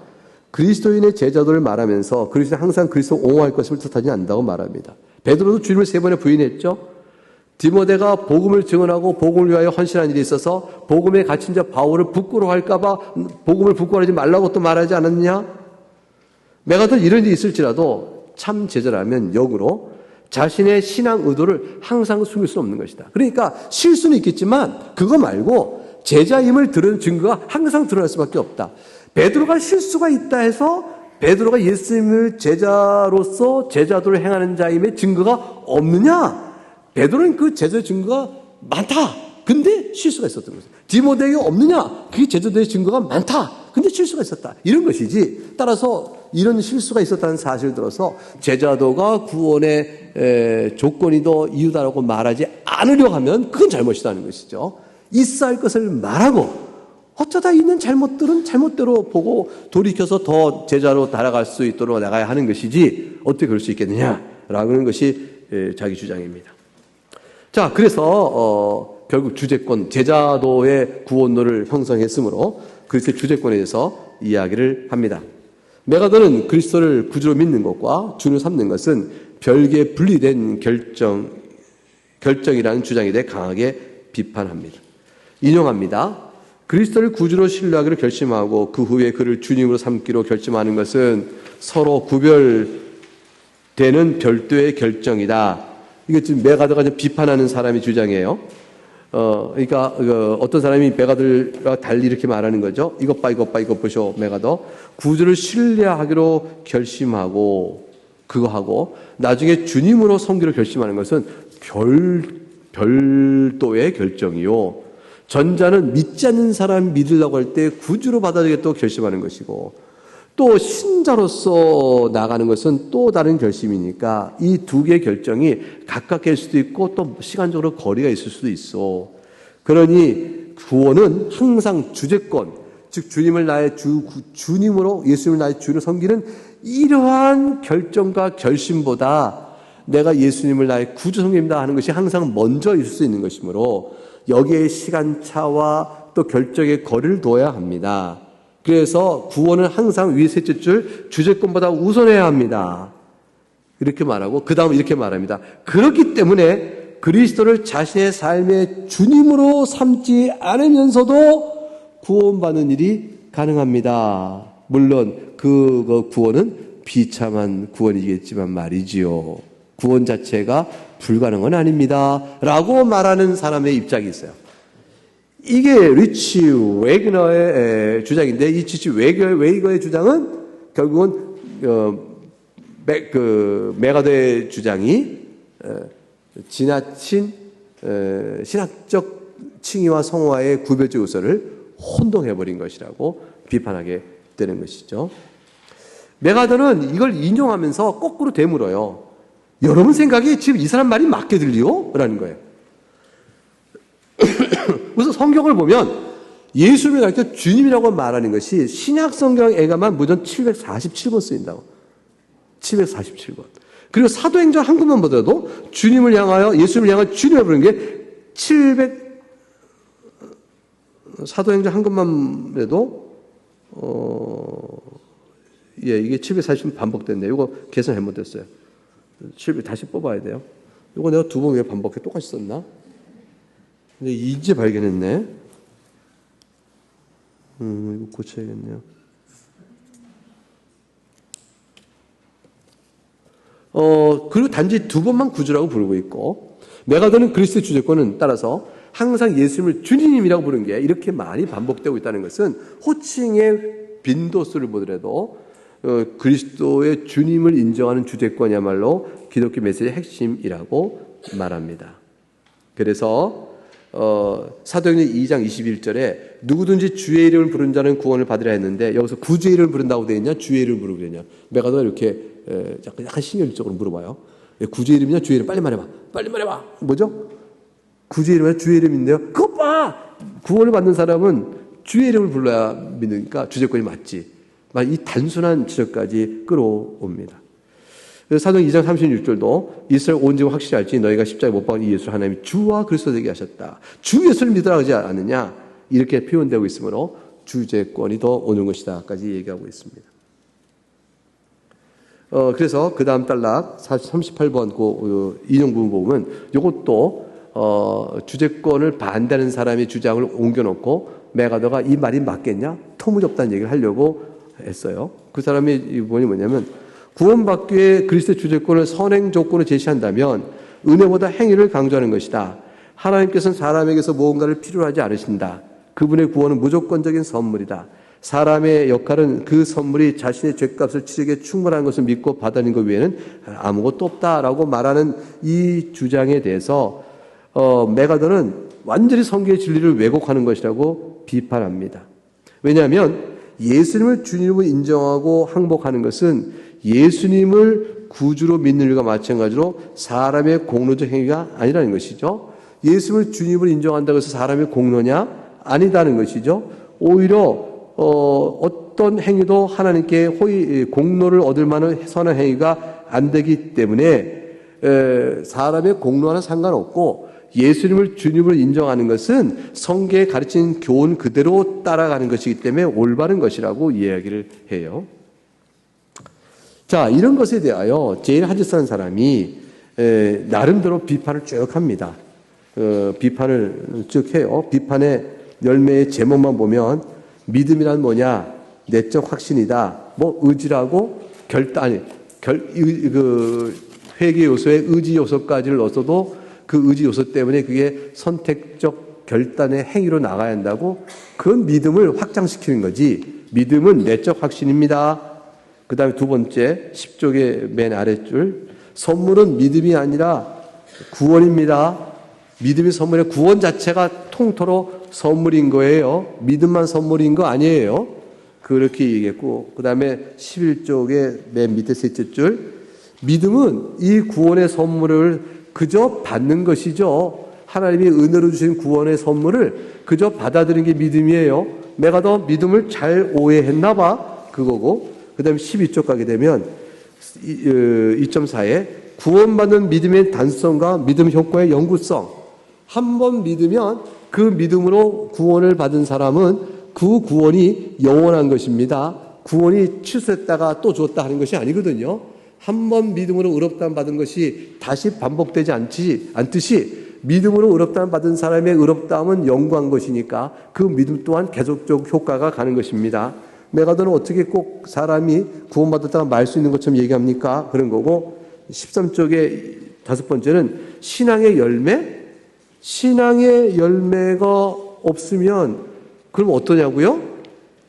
그리스도인의 제자도를 말하면서 그리스도는 항상 그리스도 옹호할 것을 뜻하지 않는다고 말합니다. 베드로도 주님을 3번에 부인했죠. 디모데가 복음을 증언하고 복음을 위하여 헌신한 일이 있어서 복음에 갇힌 자 바울을 부끄러워할까 봐 복음을 부끄러워하지 말라고 또 말하지 않았느냐? 메가더 이런 일이 있을지라도 참 제자라면 역으로 자신의 신앙 의도를 항상 숨길 수 없는 것이다. 그러니까 실수는 있겠지만 그거 말고 제자임을 드러낸 증거가 항상 드러날 수밖에 없다. 베드로가 실수가 있다 해서 베드로가 예수님을 제자로서 제자도를 행하는 자임의 증거가 없느냐? 베드로는 그 제자의 증거가 많다. 근데 실수가 있었던 거죠. 디모데에게 없느냐? 그게 제자도의 증거가 많다. 근데 실수가 있었다. 이런 것이지. 따라서 이런 실수가 있었다는 사실을 들어서 제자도가 구원의 조건이도 이유다라고 말하지 않으려고 하면 그건 잘못이라는 것이죠. 있어야 할 것을 말하고 어쩌다 있는 잘못들은 잘못대로 보고 돌이켜서 더 제자로 달아갈 수 있도록 나가야 하는 것이지 어떻게 그럴 수 있겠느냐라고 하는 것이 자기 주장입니다. 자, 그래서 결국 주제권, 제자도의 구원로를 형성했으므로 그리스도의 주제권에 대해서 이야기를 합니다. 메가더는 그리스도를 구주로 믿는 것과 주로 삼는 것은 별개 분리된 결정이라는 주장에 대해 강하게 비판합니다. 인용합니다. 그리스도를 구주로 신뢰하기로 결심하고 그 후에 그를 주님으로 삼기로 결심하는 것은 서로 구별되는 별도의 결정이다. 이게 지금 메가더가 비판하는 사람의 주장이에요. 그러니까 어떤 사람이 메가더가 달리 이렇게 말하는 거죠. 이것 보쇼 메가더. 구주를 신뢰하기로 결심하고 그거 하고 나중에 주님으로 섬기로 결심하는 것은 별도의 결정이요. 전자는 믿지 않는 사람 믿으려고 할 때 구주로 받아들이겠다고 결심하는 것이고 또 신자로서 나가는 것은 또 다른 결심이니까 이 두 개의 결정이 가깝게 할 수도 있고 또 시간적으로 거리가 있을 수도 있어. 그러니 구원은 항상 주제권, 즉 주님을 나의 주님으로 예수님을 나의 주로 섬기는 이러한 결정과 결심보다 내가 예수님을 나의 구주 섬깁니다 하는 것이 항상 먼저 있을 수 있는 것이므로 여기에 시간차와 또 결정의 거리를 둬야 합니다. 그래서 구원은 항상 위에 셋째 줄 주제권보다 우선해야 합니다. 이렇게 말하고 그 다음 이렇게 말합니다. 그렇기 때문에 그리스도를 자신의 삶의 주님으로 삼지 않으면서도 구원받는 일이 가능합니다. 물론 그 구원은 비참한 구원이겠지만 말이지요. 구원 자체가 불가능은 아닙니다. 라고 말하는 사람의 입장이 있어요. 이게 리치 웨이거의 주장인데 이 리치 웨이거의 주장은 결국은 메가더의 주장이 지나친 신학적 칭의와 성화의 구별적 요소를 혼동해버린 것이라고 비판하게 되는 것이죠. 메가더는 이걸 인용하면서 거꾸로 되물어요. 여러분 생각에 지금 이 사람 말이 맞게 들리요? 라는 거예요. 그래서 성경을 보면 예수님을 가르쳐 주님이라고 말하는 것이 신약 성경에만 무전 747번 쓰인다고. 747번. 그리고 사도행전 한 권만 보더라도 주님을 향하여 예수님을 향하여 주님을 부르는 게 사도행전 한 권만 해도 예, 이게 740번 반복됐네요. 이거 계산 잘못됐어요. 700 다시 뽑아야 돼요. 이거 내가 두 번 왜 반복해? 똑같이 썼나? 근데 이제 발견했네. 이거 고쳐야겠네요. 그리고 단지 두 번만 구주라고 부르고 있고, 메가더는 그리스도의 주제권은 따라서 항상 예수님을 주님이라고 부르는 게 이렇게 많이 반복되고 있다는 것은 호칭의 빈도수를 보더라도 그리스도의 주님을 인정하는 주제권이야말로 기독교 메시지의 핵심이라고 말합니다. 그래서 사도행전 2장 21절에 누구든지 주의 이름을 부른 자는 구원을 받으라 했는데, 여기서 구주의 이름을 부른다고 되어 있냐, 주의 이름을 부르고 되냐. 메가더가 이렇게 약간 신경질적으로 물어봐요. 구주의 이름이냐, 주의 이름? 빨리 말해봐. 빨리 말해봐. 뭐죠? 구주의 이름이냐, 주의 이름인데요. 그것 봐! 구원을 받는 사람은 주의 이름을 불러야 믿으니까 주제권이 맞지. 이 단순한 지적까지 끌어옵니다. 사도행 2장 36절도 이스라엘 온 집은 확실히 알지 너희가 십자가에 못 박은 이 예수를 하나님이 주와 그리스도 되게 하셨다. 주 예수를 믿으라 하지 않느냐. 이렇게 표현되고 있으므로 주제권이 더 오는 것이다까지 얘기하고 있습니다. 그래서 그 다음 단락 38번 그 인용 부분 보면 이것도 주제권을 반대하는 사람의 주장을 옮겨놓고 메가더가 이 말이 맞겠냐? 터무니없다는 얘기를 하려고 했어요. 그 사람의 부분이 뭐냐면, 구원받기 위해 그리스도의 주제권을 선행 조건으로 제시한다면 은혜보다 행위를 강조하는 것이다. 하나님께서는 사람에게서 무언가를 필요로 하지 않으신다. 그분의 구원은 무조건적인 선물이다. 사람의 역할은 그 선물이 자신의 죄값을 치르기에 충분한 것을 믿고 받아들이는 것 외에는 아무것도 없다라고 말하는 이 주장에 대해서 메가더는 완전히 성경의 진리를 왜곡하는 것이라고 비판합니다. 왜냐하면 예수님을 주님으로 인정하고 항복하는 것은 예수님을 구주로 믿는 일과 마찬가지로 사람의 공로적 행위가 아니라는 것이죠. 예수님을 주님으로 인정한다고 해서 사람의 공로냐? 아니다는 것이죠. 오히려 어떤 행위도 하나님께 공로를 얻을 만한 선한 행위가 안 되기 때문에 사람의 공로와는 상관없고, 예수님을 주님으로 인정하는 것은 성경에 가르친 교훈 그대로 따라가는 것이기 때문에 올바른 것이라고 이야기를 해요. 자, 이런 것에 대하여 제일 하지스라는 사람이 나름대로 비판을 쭉 합니다. 비판을 쭉 해요. 비판의 열매의 제목만 보면 믿음이란 뭐냐? 내적 확신이다. 의지라고 회개 요소에 의지 요소까지를 넣어서도 그 의지 요소 때문에 그게 선택적 결단의 행위로 나가야 한다고, 그건 믿음을 확장시키는 거지. 믿음은 내적 확신입니다. 그 다음에 두 번째 10쪽의 맨 아랫줄, 선물은 믿음이 아니라 구원입니다. 믿음이 선물이에요. 구원 자체가 통틀어 선물인 거예요. 믿음만 선물인 거 아니에요. 그렇게 얘기했고, 그 다음에 11쪽의 맨 밑에 셋째 줄, 믿음은 이 구원의 선물을 그저 받는 것이죠. 하나님이 은혜로 주신 구원의 선물을 그저 받아들이는 게 믿음이에요. 내가 더 믿음을 잘 오해했나 봐. 그거고. 그 다음에 12쪽 가게 되면 2.4에 구원받는 믿음의 단성과 믿음 효과의 영구성. 한 번 믿으면 그 믿음으로 구원을 받은 사람은 그 구원이 영원한 것입니다. 구원이 취소했다가 또 줬다 하는 것이 아니거든요. 한 번 믿음으로 의롭다함 받은 것이 다시 반복되지 않듯이 믿음으로 의롭다함 받은 사람의 의롭다함은 영구한 것이니까 그 믿음 또한 계속적 효과가 가는 것입니다. 메가더는 어떻게 꼭 사람이 구원받았다가 말 수 있는 것처럼 얘기합니까? 그런 거고, 13쪽의 다섯 번째는 신앙의 열매? 신앙의 열매가 없으면 그럼 어떠냐고요?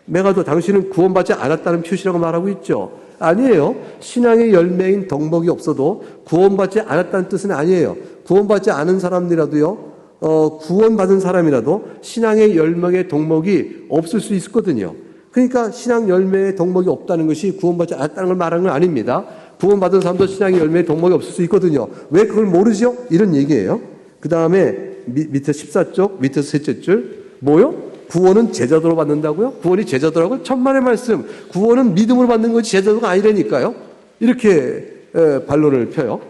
메가더 당신은 구원받지 않았다는 표시라고 말하고 있죠. 아니에요. 신앙의 열매인 덕목이 없어도 구원받지 않았다는 뜻은 아니에요. 구원받지 않은 사람이라도요, 구원받은 사람이라도 신앙의 열매의 덕목이 없을 수 있거든요. 그러니까 신앙 열매의 덕목이 없다는 것이 구원받지 않았다는 걸 말하는 건 아닙니다. 구원받은 사람도 신앙의 열매의 덕목이 없을 수 있거든요. 왜 그걸 모르죠? 이런 얘기예요. 그 다음에 밑에 14쪽, 밑에서 셋째 줄, 뭐요? 구원은 제자도로 받는다고요? 구원이 제자도라고요? 천만의 말씀. 구원은 믿음으로 받는 것이 제자도가 아니라니까요. 이렇게 반론을 펴요.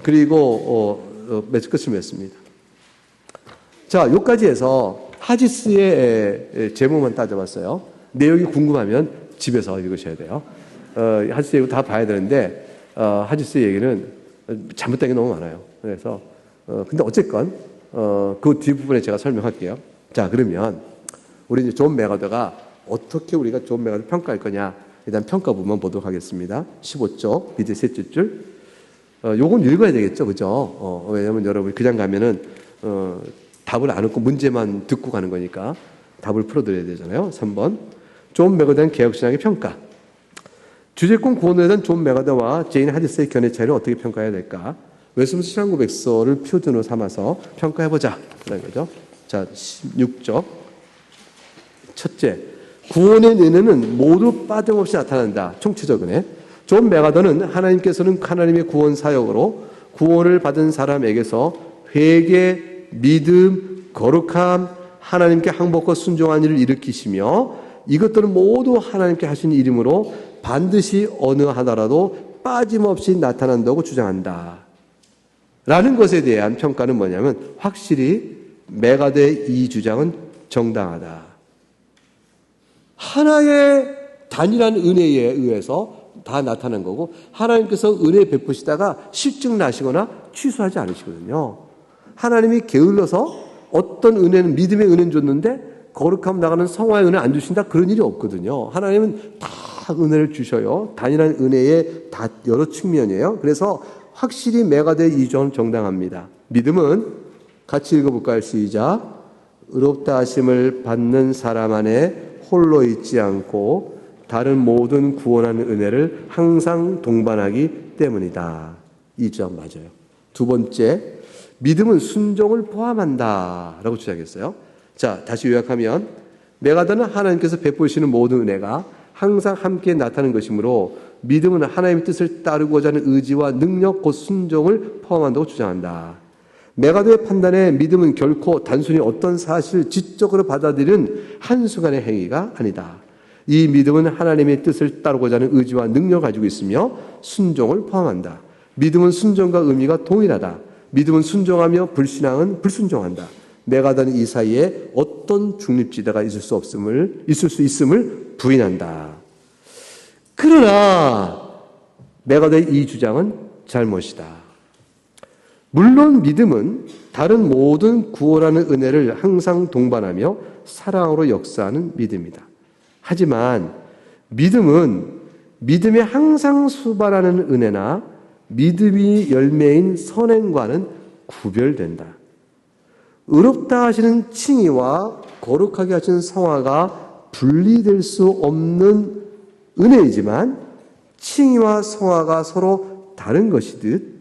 그리고 매주 끝을 맺습니다. 자, 여기까지 해서 하지스의 제목만 따져봤어요. 내용이 궁금하면 집에서 읽으셔야 돼요. 하디스 얘기 다 봐야 되는데 하디스 얘기는 잘못된 게 너무 많아요. 그래서 근데 어쨌건 그 뒷부분에 제가 설명할게요. 자, 그러면 우리 이제 존 맥아더가 어떻게 우리가 존 맥아더 평가할 거냐, 일단 평가 부분 보도록 하겠습니다. 15쪽 밑에 셋째 줄. 요건 읽어야 되겠죠, 그죠? 왜냐면 여러분 그냥 가면은 답을 안 읽고 문제만 듣고 가는 거니까 답을 풀어드려야 되잖아요. 3번. 존 맥아더의 개혁신학의 평가. 주제권 구원에 대한 존 맥아더와 제인 하디스의 견해 차이를 어떻게 평가해야 될까? 웨스민스터 신앙 고백서를 표준으로 삼아서 평가해보자, 그런 거죠. 자, 16쪽. 첫째, 구원의 은혜는 모두 빠짐없이 나타난다. 총체적 은혜. 존 맥아더는 하나님께서는 하나님의 구원 사역으로 구원을 받은 사람에게서 회개, 믿음, 거룩함, 하나님께 항복과 순종한 일을 일으키시며 이것들은 모두 하나님께 하신 이름으로 반드시 어느 하나라도 빠짐없이 나타난다고 주장한다. 라는 것에 대한 평가는 뭐냐면 확실히 맥아더의 이 주장은 정당하다. 하나의 단일한 은혜에 의해서 다 나타난 거고 하나님께서 은혜 베푸시다가 실증나시거나 취소하지 않으시거든요. 하나님이 게을러서 어떤 은혜는 믿음의 은혜는 줬는데 거룩함 나가는 성화의 은혜 안 주신다, 그런 일이 없거든요. 하나님은 다 은혜를 주셔요. 단일한 은혜의 다 여러 측면이에요. 그래서 확실히 맥아더의 이 주장은 정당합니다. 믿음은 같이 읽어볼까요? 시작. 의롭다 하심을 받는 사람 안에 홀로 있지 않고 다른 모든 구원하는 은혜를 항상 동반하기 때문이다. 이 주장 맞아요. 두 번째, 믿음은 순종을 포함한다 라고 주장했어요. 자, 다시 요약하면 맥아더는 하나님께서 베푸시는 모든 은혜가 항상 함께 나타나는 것이므로 믿음은 하나님의 뜻을 따르고자 하는 의지와 능력, 곧 순종을 포함한다고 주장한다. 맥아더의 판단에 믿음은 결코 단순히 어떤 사실을 지적으로 받아들이는 한순간의 행위가 아니다. 이 믿음은 하나님의 뜻을 따르고자 하는 의지와 능력을 가지고 있으며 순종을 포함한다. 믿음은 순종과 의미가 동일하다. 믿음은 순종하며 불신앙은 불순종한다. 맥아더는 이 사이에 어떤 중립지대가 있을 수 있음을 부인한다. 그러나 맥아더의 이 주장은 잘못이다. 물론 믿음은 다른 모든 구원하는 은혜를 항상 동반하며 사랑으로 역사하는 믿음이다. 하지만 믿음은 믿음에 항상 수반하는 은혜나 믿음이 열매인 선행과는 구별된다. 의롭다 하시는 칭의와 거룩하게 하시는 성화가 분리될 수 없는 은혜이지만 칭의와 성화가 서로 다른 것이듯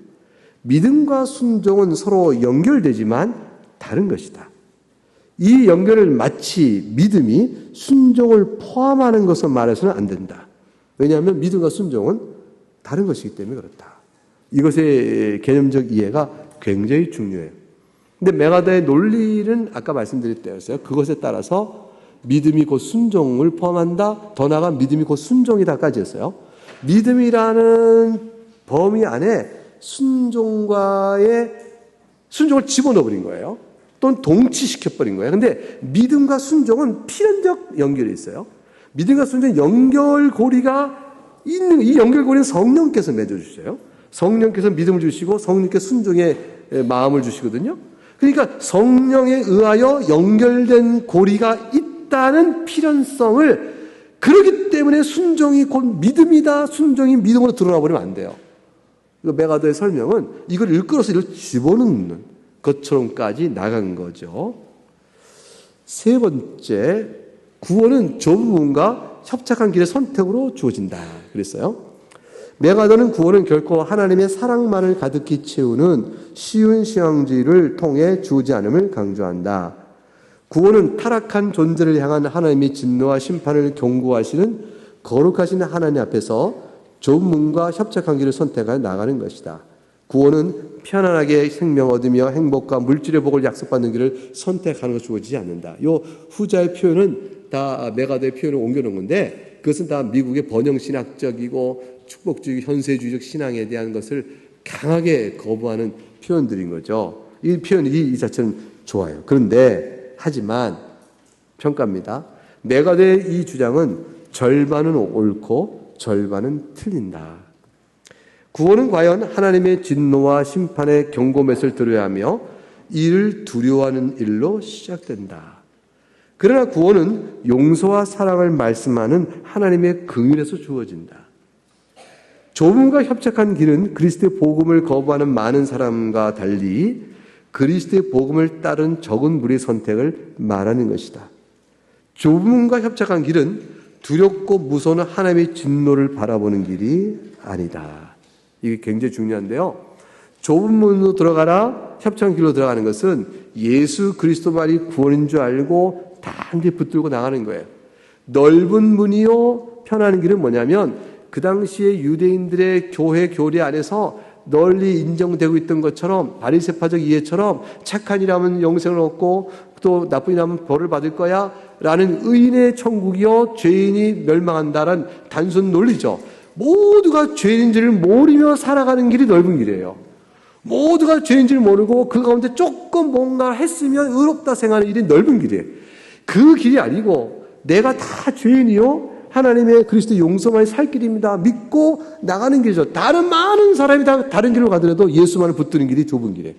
믿음과 순종은 서로 연결되지만 다른 것이다. 이 연결을 마치 믿음이 순종을 포함하는 것으로 말해서는 안 된다. 왜냐하면 믿음과 순종은 다른 것이기 때문에 그렇다. 이것의 개념적 이해가 굉장히 중요해요. 근데 맥아더의 논리는 아까 말씀드렸대였어요. 그것에 따라서 믿음이 곧 순종을 포함한다. 더 나아가 믿음이 곧 순종이다까지 했어요. 믿음이라는 범위 안에 순종을 집어넣어버린 거예요. 또는 동치시켜버린 거예요. 근데 믿음과 순종은 필연적 연결이 있어요. 믿음과 순종의 연결고리가 있는, 이 연결고리는 성령께서 맺어주세요. 성령께서 믿음을 주시고 성령께서 순종의 마음을 주시거든요. 그러니까 성령에 의하여 연결된 고리가 있다는 필연성을, 그렇기 때문에 순종이 곧 믿음이다, 순종이 믿음으로 드러나 버리면 안 돼요. 맥아더의 설명은 이걸 일컬어서 이걸 집어넣는 것처럼까지 나간 거죠. 세 번째, 구원은 좁음과 협착한 길의 선택으로 주어진다 그랬어요. 맥아더는 구원은 결코 하나님의 사랑만을 가득히 채우는 쉬운 신앙주의를 통해 주지 않음을 강조한다. 구원은 타락한 존재를 향한 하나님의 진노와 심판을 경고하시는 거룩하신 하나님 앞에서 좁은 문과 협착한 길을 선택하여 나가는 것이다. 구원은 편안하게 생명 얻으며 행복과 물질의 복을 약속받는 길을 선택하는 것을 주어지지 않는다. 이 후자의 표현은 다 맥아더의 표현을 옮겨놓은 건데 그것은 다 미국의 번영신학적이고 축복주의, 현세주의적 신앙에 대한 것을 강하게 거부하는 표현들인 거죠. 이 표현이 이 자체는 좋아요. 그런데 하지만 평가입니다. 맥아더의 이 주장은 절반은 옳고 절반은 틀린다. 구원은 과연 하나님의 진노와 심판의 경고맷을 들어야 하며 이를 두려워하는 일로 시작된다. 그러나 구원은 용서와 사랑을 말씀하는 하나님의 긍휼에서 주어진다. 좁음과 협착한 길은 그리스도의 복음을 거부하는 많은 사람과 달리 그리스도의 복음을 따른 적은 무리의 선택을 말하는 것이다. 좁음과 협착한 길은 두렵고 무서운 하나님의 진노를 바라보는 길이 아니다. 이게 굉장히 중요한데요. 좁은 문으로 들어가라, 협착한 길로 들어가는 것은 예수 그리스도만이 구원인 줄 알고 단지 붙들고 나가는 거예요. 넓은 문이요, 편한 길은 뭐냐면 그 당시에 유대인들의 교회 교리 안에서 널리 인정되고 있던 것처럼 바리새파적 이해처럼 착한 일하면 영생을 얻고 또 나쁜 일하면 벌을 받을 거야 라는 의인의 천국이요 죄인이 멸망한다라는 단순 논리죠. 모두가 죄인인지를 모르며 살아가는 길이 넓은 길이에요. 모두가 죄인지를 모르고 그 가운데 조금 뭔가 했으면 의롭다 생각하는 일이 넓은 길이에요. 그 길이 아니고 내가 다 죄인이요 하나님의 그리스도 용서만이 살 길입니다. 믿고 나가는 길이죠. 다른 많은 사람이 다 다른 길로 가더라도 예수만을 붙드는 길이 좁은 길이에요.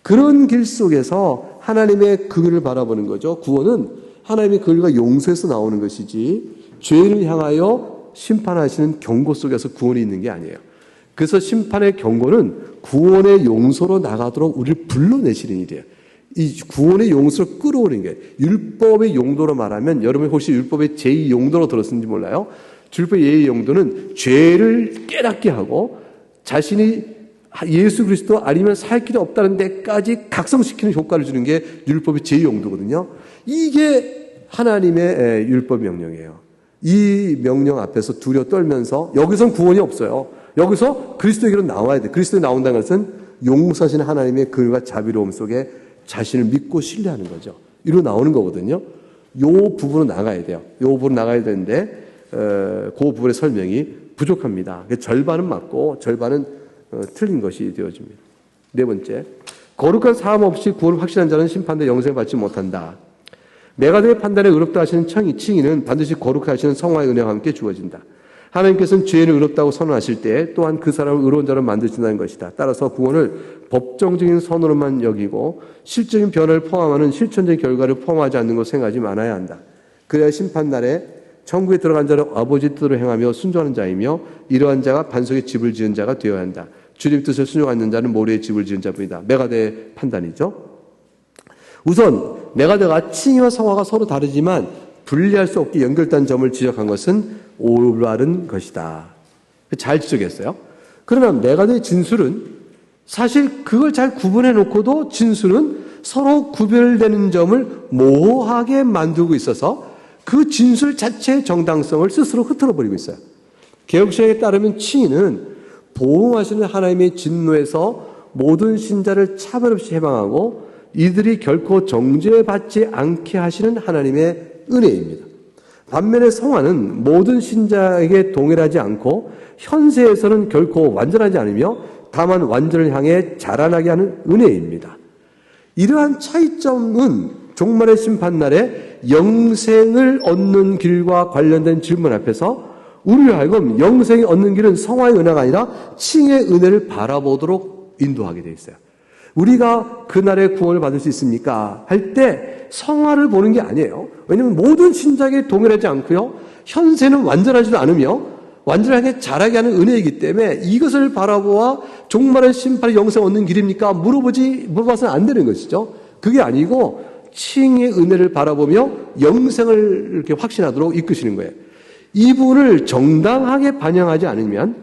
그런 길 속에서 하나님의 긍휼을 바라보는 거죠. 구원은 하나님의 긍휼과 용서에서 나오는 것이지 죄인을 향하여 심판하시는 경고 속에서 구원이 있는 게 아니에요. 그래서 심판의 경고는 구원의 용서로 나가도록 우리를 불러내시는 일이에요. 이 구원의 용서를 끌어오는 게 율법의 용도로 말하면 여러분이 혹시 율법의 제2 용도로 들었는지 몰라요. 율법의 제2 용도는 죄를 깨닫게 하고 자신이 예수 그리스도 아니면 살 길이 없다는 데까지 각성시키는 효과를 주는 게 율법의 제2 용도거든요. 이게 하나님의 율법 명령이에요. 이 명령 앞에서 두려워 떨면서 여기선 구원이 없어요. 여기서 그리스도에게로 나와야 돼. 그리스도에 나온다는 것은 용서하시는 하나님의 긍휼과 자비로움 속에 자신을 믿고 신뢰하는 거죠. 이로 나오는 거거든요. 요 부분으로 나가야 돼요. 요 부분으로 나가야 되는데 그 부분의 설명이 부족합니다. 절반은 맞고 절반은 틀린 것이 되어집니다. 네 번째, 거룩한 사함 없이 구원을 확신한 자는 심판대 영생을 받지 못한다. 메가드의 판단에 의롭다 하시는 칭의는 반드시 거룩하게 하시는 성화의 은혜와 함께 주어진다. 하나님께서는 죄인을 의롭다고 선언하실 때 또한 그 사람을 의로운 자로 만드신다는 것이다. 따라서 구원을 법정적인 선언으로만 여기고 실적인 변화를 포함하는 실천적인 결과를 포함하지 않는 것을 생각하지 말아야 한다. 그래야 심판날에 천국에 들어간 자를 아버지 뜻으로 행하며 순종하는 자이며 이러한 자가 반석에 집을 지은 자가 되어야 한다. 주님 뜻을 순종하는 자는 모래에 집을 지은 자뿐이다. 메가드의 판단이죠. 우선 메가드가 칭의와 성화가 서로 다르지만 분리할 수 없게 연결된 점을 지적한 것은 올바른 것이다. 잘 지적했어요. 그러나 메가드의 진술은 사실 그걸 잘 구분해 놓고도 진술은 서로 구별되는 점을 모호하게 만들고 있어서 그 진술 자체의 정당성을 스스로 흐트러 버리고 있어요. 개혁신학에 따르면 칭의는 보응하시는 하나님의 진노에서 모든 신자를 차별 없이 해방하고 이들이 결코 정죄받지 않게 하시는 하나님의 은혜입니다. 반면에 성화는 모든 신자에게 동일하지 않고 현세에서는 결코 완전하지 않으며 다만 완전을 향해 자라나게 하는 은혜입니다. 이러한 차이점은 종말의 심판날에 영생을 얻는 길과 관련된 질문 앞에서 우리를 하여금 영생을 얻는 길은 성화의 은혜가 아니라 칭의 은혜를 바라보도록 인도하게 되어 있어요. 우리가 그날의 구원을 받을 수 있습니까? 할 때 성화를 보는 게 아니에요. 왜냐하면 모든 신자에게 동일하지 않고요. 현세는 완전하지도 않으며 완전하게 자라게 하는 은혜이기 때문에 이것을 바라보아 종말의 심판의 영생을 얻는 길입니까? 물어봐서는 안 되는 것이죠. 그게 아니고 칭의 은혜를 바라보며 영생을 이렇게 확신하도록 이끄시는 거예요. 이 부분을 정당하게 반영하지 않으면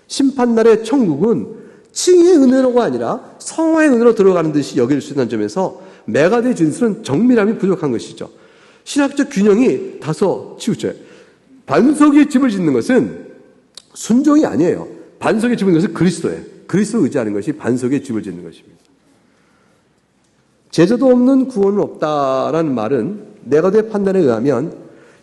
심판날의 천국은 칭의 은혜로가 아니라 성화의 은혜로 들어가는 듯이 여길 수 있는 점에서 메가드의 진술은 정밀함이 부족한 것이죠. 신학적 균형이 다소 치우쳐요. 반석에 집을 짓는 것은 순종이 아니에요. 반석에 집을 짓는 것은 그리스도예요. 그리스도를 의지하는 것이 반석에 집을 짓는 것입니다. 제자도 없는 구원은 없다라는 말은 메가드의 판단에 의하면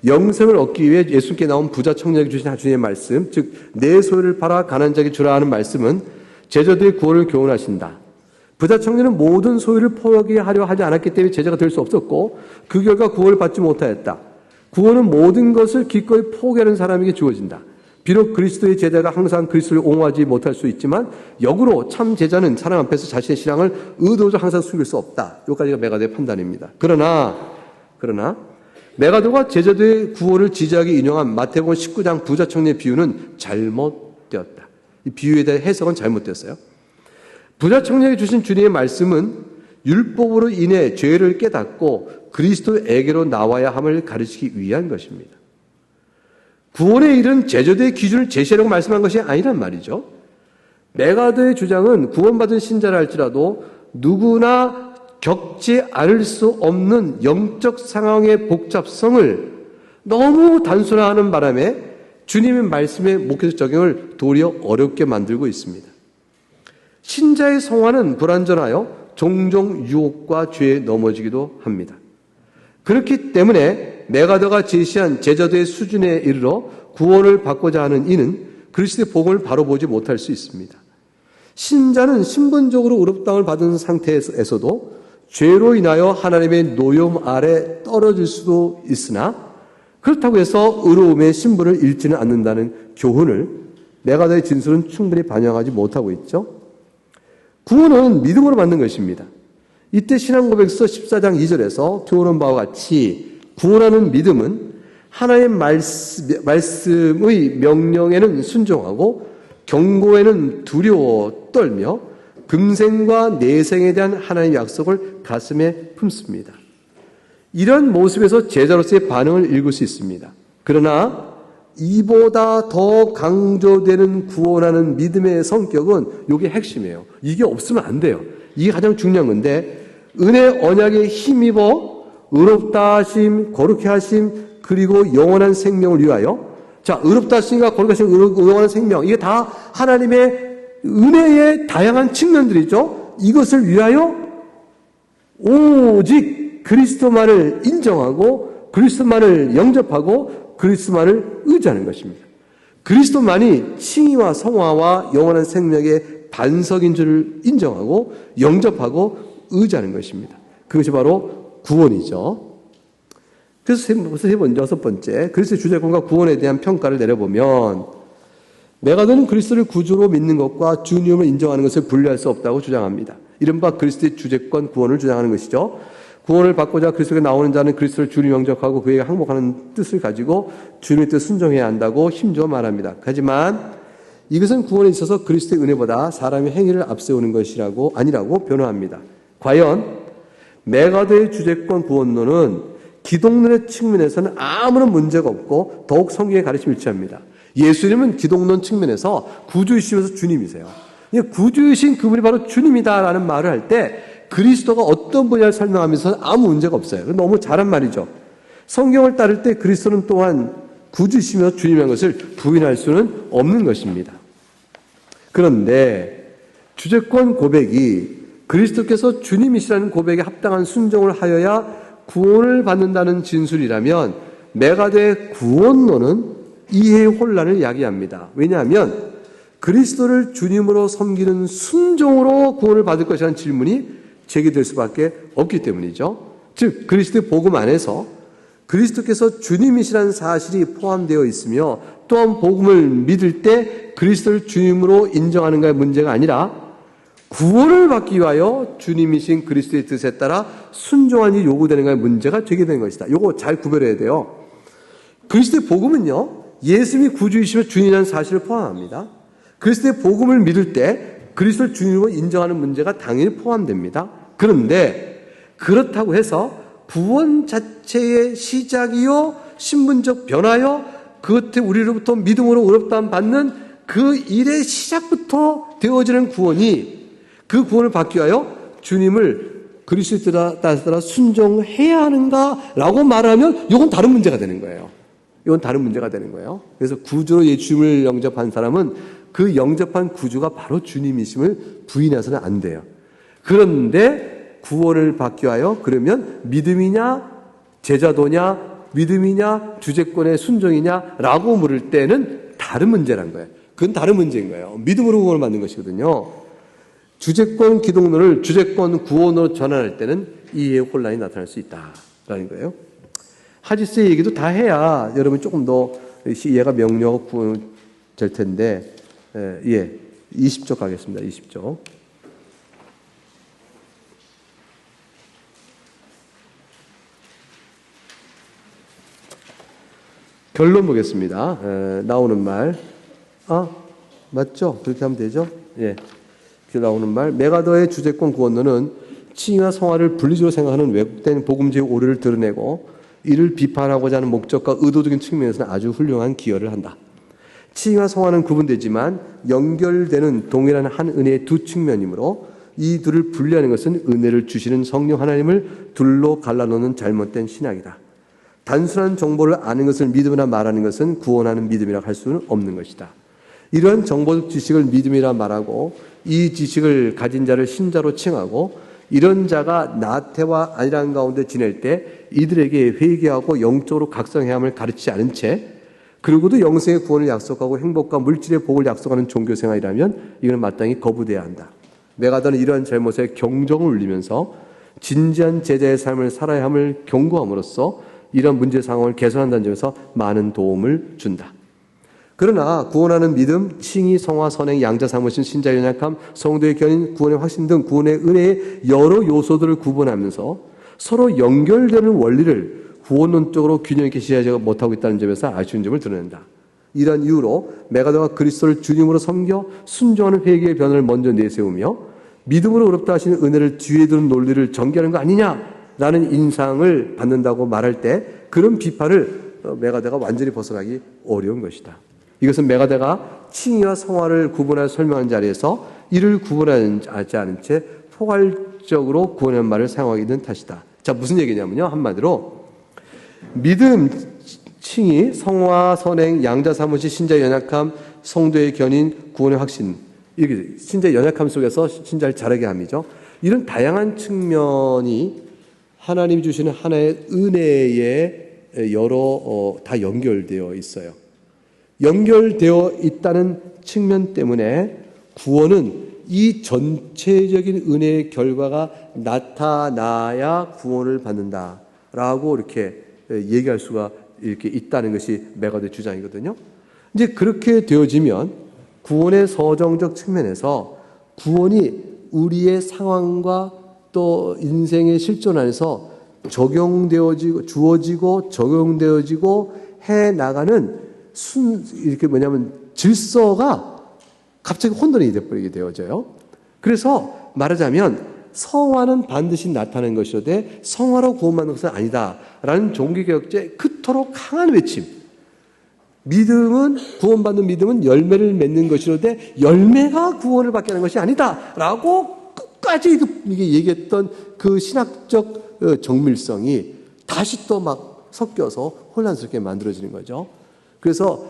영생을 얻기 위해 예수님께 나온 부자 청년에게 주신 주님의 말씀, 즉 내 소유를 팔아 가난한 자에게 주라 하는 말씀은 제자들의 구원을 교훈하신다. 부자 청년은 모든 소유를 포기하려 하지 않았기 때문에 제자가 될 수 없었고 그 결과 구원을 받지 못하였다. 구원은 모든 것을 기꺼이 포기하는 사람에게 주어진다. 비록 그리스도의 제자가 항상 그리스도를 옹호하지 못할 수 있지만 역으로 참 제자는 사람 앞에서 자신의 신앙을 의도적으로 항상 숨길 수 없다. 여기까지가 메가더의 판단입니다. 그러나 메가더가 제자들의 구원을 지지하게 인용한 마태복음 19장 부자 청년의 비유는 잘못되었다. 이 비유에 대한 해석은 잘못되었어요. 부자 청년에게 주신 주님의 말씀은 율법으로 인해 죄를 깨닫고 그리스도에게로 나와야 함을 가르치기 위한 것입니다. 구원에 이른 제자도의 기준을 제시하려고 말씀한 것이 아니란 말이죠. 메가더의 주장은 구원받은 신자라 할지라도 누구나 겪지 않을 수 없는 영적 상황의 복잡성을 너무 단순화하는 바람에 주님의 말씀의 목회적 적용을 도리어 어렵게 만들고 있습니다. 신자의 성화는 불완전하여 종종 유혹과 죄에 넘어지기도 합니다. 그렇기 때문에 메가더가 제시한 제자도의 수준에 이르러 구원을 받고자 하는 이는 그리스도의 복음을 바로 보지 못할 수 있습니다. 신자는 신분적으로 의롭다함을 받은 상태에서도 죄로 인하여 하나님의 노염 아래 떨어질 수도 있으나 그렇다고 해서 의로움의 신분을 잃지는 않는다는 교훈을 메가더의 진술은 충분히 반영하지 못하고 있죠. 구원은 믿음으로 받는 것입니다. 이때 신앙고백서 14장 2절에서 교훈한 바와 같이 구원하는 믿음은 하나님의 말씀의 명령에는 순종하고 경고에는 두려워 떨며 금생과 내생에 대한 하나님의 약속을 가슴에 품습니다. 이런 모습에서 제자로서의 반응을 읽을 수 있습니다. 그러나 이보다 더 강조되는 구원하는 믿음의 성격은 이게 핵심이에요. 이게 없으면 안 돼요. 이게 가장 중요한 건데 은혜 언약에 힘입어 의롭다 하심, 거룩해 하심, 그리고 영원한 생명을 위하여. 자, 의롭다 하심과 거룩해 하심, 영원한 생명. 이게 다 하나님의 은혜의 다양한 측면들이죠. 이것을 위하여 오직 그리스도만을 인정하고 그리스도만을 영접하고 그리스도만을 의지하는 것입니다. 그리스도만이 칭의와 성화와 영원한 생명의 반석인 줄을 인정하고 영접하고 의지하는 것입니다. 그것이 바로 구원이죠. 그래서 여섯 번째, 그리스도의 주재권과 구원에 대한 평가를 내려보면 메가더는 그리스도를 구주로 믿는 것과 주님을 인정하는 것을 분리할 수 없다고 주장합니다. 이른바 그리스도의 주재권, 구원을 주장하는 것이죠. 구원을 받고자 그리스도에 나오는 자는 그리스도를 주님 영접하고 그에게 항복하는 뜻을 가지고 주님의 뜻 순종해야 한다고 힘주어 말합니다. 하지만 이것은 구원에 있어서 그리스도의 은혜보다 사람의 행위를 앞세우는 것이라고 아니라고 변호합니다. 과연 메가더의 주재권 구원론은 기독론의 측면에서는 아무런 문제가 없고 더욱 성경의 가르침을 일치합니다. 예수님은 기독론 측면에서 구주이시면서 주님이세요. 구주이신 그분이 바로 주님이다라는 말을 할 때 그리스도가 어떤 분야를 설명하면서 아무 문제가 없어요. 너무 잘한 말이죠. 성경을 따를 때 그리스도는 또한 구주이시면서 주님이라는 것을 부인할 수는 없는 것입니다. 그런데 주재권 고백이 그리스도께서 주님이시라는 고백에 합당한 순종을 하여야 구원을 받는다는 진술이라면 메가더의 구원론은 이해의 혼란을 야기합니다. 왜냐하면 그리스도를 주님으로 섬기는 순종으로 구원을 받을 것이라는 질문이 제기될 수밖에 없기 때문이죠. 즉 그리스도의 복음 안에서 그리스도께서 주님이시라는 사실이 포함되어 있으며 또한 복음을 믿을 때 그리스도를 주님으로 인정하는가의 문제가 아니라 구원을 받기 위하여 주님이신 그리스도의 뜻에 따라 순종하는 일이 요구되는가의 문제가 제기된 것이다. 이거 잘 구별해야 돼요. 그리스도의 복음은요, 예수님이 구주이시며 주님이라는 사실을 포함합니다. 그리스도의 복음을 믿을 때 그리스도를 주님으로 인정하는 문제가 당연히 포함됩니다. 그런데 그렇다고 해서 구원 자체의 시작이요, 신분적 변화요, 그것에 우리로부터 믿음으로 의롭다함 받는 그 일의 시작부터 되어지는 구원이 그 구원을 받기 위하여 주님을 그리스도에 따라 순종해야 하는가라고 말하면 이건 다른 문제가 되는 거예요. 이건 다른 문제가 되는 거예요. 그래서 구주로 주님을 영접한 사람은 그 영접한 구주가 바로 주님이심을 부인해서는 안 돼요. 그런데 구원을 받기 위하여 그러면 믿음이냐 제자도냐 믿음이냐 주재권의 순종이냐라고 물을 때는 다른 문제란 거예요. 그건 다른 문제인 거예요. 믿음으로 구원을 받는 것이거든요. 주재권 기독론을 주재권 구원으로 전환할 때는 이해의 혼란이 나타날 수 있다라는 거예요. 하디스의 얘기도 다 해야 여러분 조금 더 이해가 명료하고 될 텐데, 20쪽 가겠습니다. 20쪽. 결론 보겠습니다. 나오는 말. 맞죠? 그렇게 하면 되죠? 예. 나오는 말. 메가더의 주제권 구원론은 칭의와 성화를 분리적으로 생각하는 왜곡된 복음주의 오류를 드러내고 이를 비판하고자 하는 목적과 의도적인 측면에서는 아주 훌륭한 기여를 한다. 칭의와 성화는 구분되지만 연결되는 동일한 한 은혜의 두 측면이므로 이 둘을 분리하는 것은 은혜를 주시는 성령 하나님을 둘로 갈라놓는 잘못된 신학이다. 단순한 정보를 아는 것을 믿음이라 말하는 것은 구원하는 믿음이라 할 수는 없는 것이다. 이러한 정보적 지식을 믿음이라 말하고 이 지식을 가진 자를 신자로 칭하고 이런 자가 나태와 안일한 가운데 지낼 때 이들에게 회개하고 영적으로 각성해야 함을 가르치지 않은 채 그리고도 영생의 구원을 약속하고 행복과 물질의 복을 약속하는 종교생활이라면 이건 마땅히 거부돼야 한다. 메가더는 이러한 잘못에 경종을 울리면서 진지한 제자의 삶을 살아야 함을 경고함으로써 이런 문제 상황을 개선한다는 점에서 많은 도움을 준다. 그러나 구원하는 믿음, 칭의, 성화, 선행, 양자 사무신, 신자 연약함, 성도의 견인, 구원의 확신 등 구원의 은혜의 여러 요소들을 구분하면서 서로 연결되는 원리를 구원론적으로 균형 있게 시하지 못하고 있다는 점에서 아쉬운 점을 드러낸다. 이런 이유로 메가더가 그리스도를 주님으로 섬겨 순종하는 회개의 변화를 먼저 내세우며 믿음으로 어렵다 하시는 은혜를 뒤에 두는 논리를 전개하는 거 아니냐라는 인상을 받는다고 말할 때 그런 비판을 메가더가 완전히 벗어나기 어려운 것이다. 이것은 메가더가 칭의와 성화를 구분하여 설명한 자리에서 이를 구분하지 않은 채 포괄적으로 구원하는 말을 사용하게 된 탓이다. 자, 무슨 얘기냐면요. 한마디로 믿음, 칭의, 성화, 선행, 양자 사무시, 신자 연약함, 성도의 견인, 구원의 확신 이렇게 신자 연약함 속에서 신자를 자라게 함이죠. 이런 다양한 측면이 하나님이 주시는 하나의 은혜에 여러 다 연결되어 있어요. 연결되어 있다는 측면 때문에 구원은 이 전체적인 은혜의 결과가 나타나야 구원을 받는다라고 이렇게 얘기할 수가 이렇게 있다는 것이 메가더의 주장이거든요. 이제 그렇게 되어지면 구원의 서정적 측면에서 구원이 우리의 상황과 또 인생의 실존 안에서 적용되어지고 주어지고 적용되어지고 해 나가는 이렇게 질서가 갑자기 혼돈이 되어버리게 되어져요. 그래서 말하자면 성화는 반드시 나타나는 것이로되 성화로 구원받는 것은 아니다라는 종교개혁자의 그토록 강한 외침. 믿음은 구원받는 믿음은 열매를 맺는 것이로되 열매가 구원을 받게 하는 것이 아니다라고 끝까지 이게 얘기했던 그 신학적 정밀성이 다시 또 막 섞여서 혼란스럽게 만들어지는 거죠. 그래서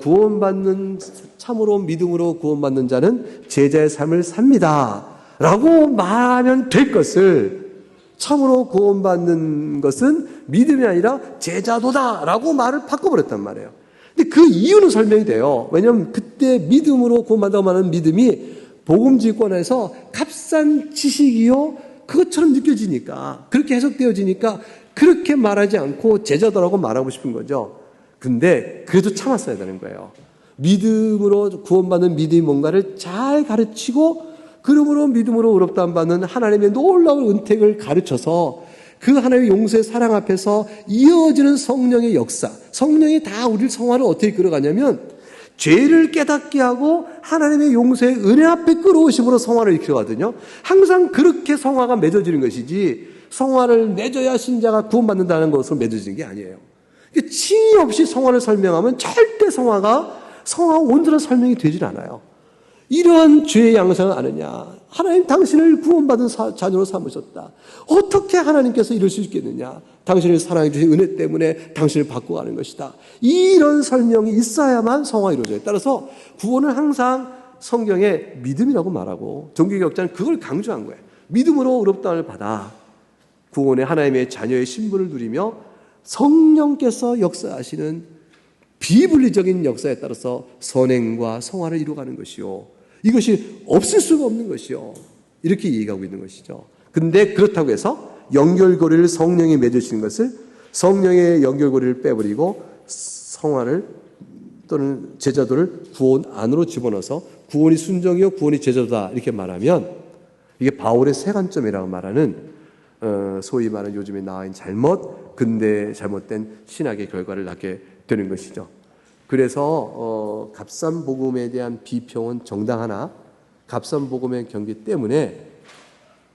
구원받는 참으로 믿음으로 구원받는 자는 제자의 삶을 삽니다 라고 말하면 될 것을 참으로 구원받는 것은 믿음이 아니라 제자도다 라고 말을 바꿔버렸단 말이에요. 근데 그 이유는 설명이 돼요. 왜냐하면 그때 믿음으로 구원받다고 말하는 믿음이 복음지권에서 값싼 지식이요 그것처럼 느껴지니까 그렇게 해석되어지니까 그렇게 말하지 않고 제자도라고 말하고 싶은 거죠. 근데 그래도 참았어야 되는 거예요. 믿음으로 구원받는 믿음이 뭔가를 잘 가르치고 그러므로 믿음으로 의롭다함 받는 하나님의 놀라운 은택을 가르쳐서 그 하나님의 용서의 사랑 앞에서 이어지는 성령의 역사, 성령이 다 우리를 성화를 어떻게 끌어가냐면 죄를 깨닫게 하고 하나님의 용서의 은혜 앞에 끌어오심으로 성화를 이끌어가거든요. 항상 그렇게 성화가 맺어지는 것이지 성화를 맺어야 신자가 구원받는다는 것으로 맺어지는 게 아니에요. 칭의 없이 성화를 설명하면 절대 성화가 온전한 설명이 되질 않아요. 이러한 죄의 양상을 아느냐? 하나님 당신을 구원받은 자녀로 삼으셨다. 어떻게 하나님께서 이럴 수 있겠느냐? 당신을 사랑해 주신 은혜 때문에 당신을 바꿔가는 것이다. 이런 설명이 있어야만 성화가 이루어져요. 따라서 구원은 항상 성경에 믿음이라고 말하고 종교개혁자는 그걸 강조한 거예요. 믿음으로 의롭다함을 받아 구원의 하나님의 자녀의 신분을 누리며 성령께서 역사하시는 비분리적인 역사에 따라서 선행과 성화를 이루어가는 것이요. 이것이 없을 수가 없는 것이요. 이렇게 얘기하고 있는 것이죠. 근데 그렇다고 해서 연결고리를 성령이 맺으시는 것을 성령의 연결고리를 빼버리고 성화를 또는 제자도를 구원 안으로 집어넣어서 구원이 순종이요 구원이 제자도다 이렇게 말하면 이게 바울의 세관점이라고 말하는 소위 말하는 요즘에 나와 있는 근대 잘못된 신학의 결과를 낳게 되는 것이죠. 그래서 값산복음에 대한 비평은 정당하나 값산복음의 경계 때문에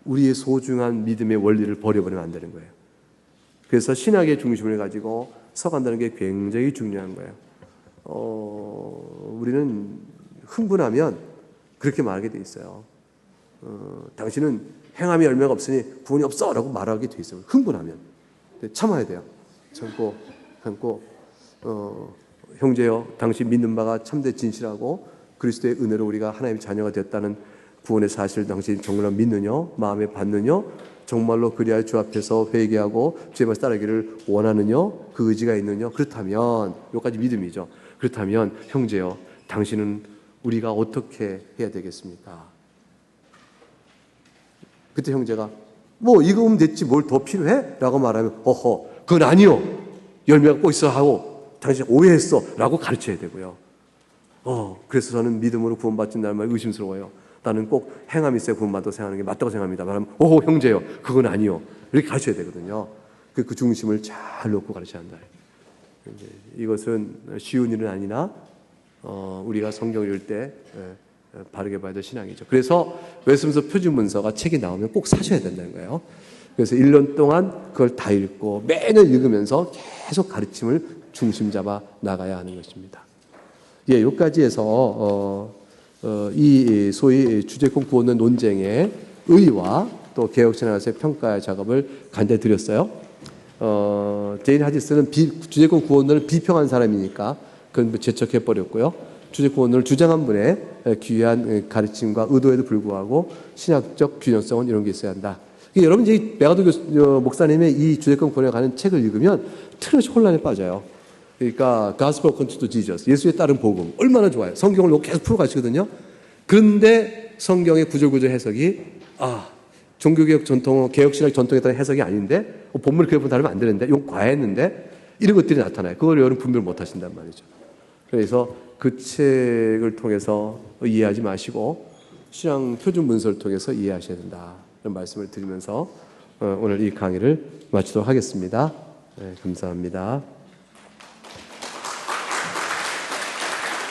우리의 소중한 믿음의 원리를 버려버리면 안 되는 거예요. 그래서 신학의 중심을 가지고 서간다는 게 굉장히 중요한 거예요. 우리는 흥분하면 그렇게 말하게 돼 있어요. 당신은 행함이 열매가 없으니 구원이 없어 라고 말하게 돼 있어요. 흥분하면. 참아야 돼요. 참고 형제여 당신 믿는 바가 참되 진실하고 그리스도의 은혜로 우리가 하나님의 자녀가 되었다는 구원의 사실을 당신이 정말로 믿느냐 마음에 받느냐 정말로 그리하여 주 앞에서 회개하고 주의 말씀 따르기를 원하느냐 그 의지가 있느냐 그렇다면 여기까지 믿음이죠. 그렇다면 형제여 당신은 우리가 어떻게 해야 되겠습니까? 그때 형제가 뭐 이거 하면 됐지 뭘 더 필요해? 라고 말하면 어허 그건 아니요 열매가 꼭 있어 하고 당신 오해했어 라고 가르쳐야 되고요. 그래서 저는 믿음으로 구원받는다는 말 의심스러워요. 나는 꼭 행함이 있어야 구원받고 생각하는 게 맞다고 생각합니다. 말하면 오호 형제요 그건 아니요 이렇게 가르쳐야 되거든요. 그 중심을 잘 놓고 가르쳐야 한다. 이것은 쉬운 일은 아니나 우리가 성경을 읽을 때 바르게 봐야 될 신앙이죠. 그래서 웨스민스터 표준문서가 책이 나오면 꼭 사셔야 된다는 거예요. 그래서 1년 동안 그걸 다 읽고 매년 읽으면서 계속 가르침을 중심 잡아 나가야 하는 것입니다. 여기까지 해서 이 소위 주제권 구원론 논쟁의 의의와 또 개혁신학에서의 평가 작업을 간단히 드렸어요. 제인 하디스는 주제권 구원론을 비평한 사람이니까 그건 제척해버렸고요. 주제권 구원론을 주장한 분의 귀한 가르침과 의도에도 불구하고 신학적 균형성은 이런 게 있어야 한다. 여러분 이제 메가도 목사님의 이 주제권 구원에 관한 책을 읽으면 틀림없이 혼란에 빠져요. 그러니까 Gospel according to Jesus, 예수에 따른 복음 얼마나 좋아요. 성경을 계속 풀어가시거든요. 그런데 성경의 구절구절 해석이 종교개혁 전통, 개혁신학 전통에 따른 해석이 아닌데 본문을 그렇게 다르면 안 되는데 이건 과했는데 이런 것들이 나타나요. 그걸 여러분 분별 못 하신단 말이죠. 그래서 그 책을 통해서 이해하지 마시고 신앙 표준 문서를 통해서 이해하셔야 된다. 이런 말씀을 드리면서 오늘 이 강의를 마치도록 하겠습니다. 감사합니다.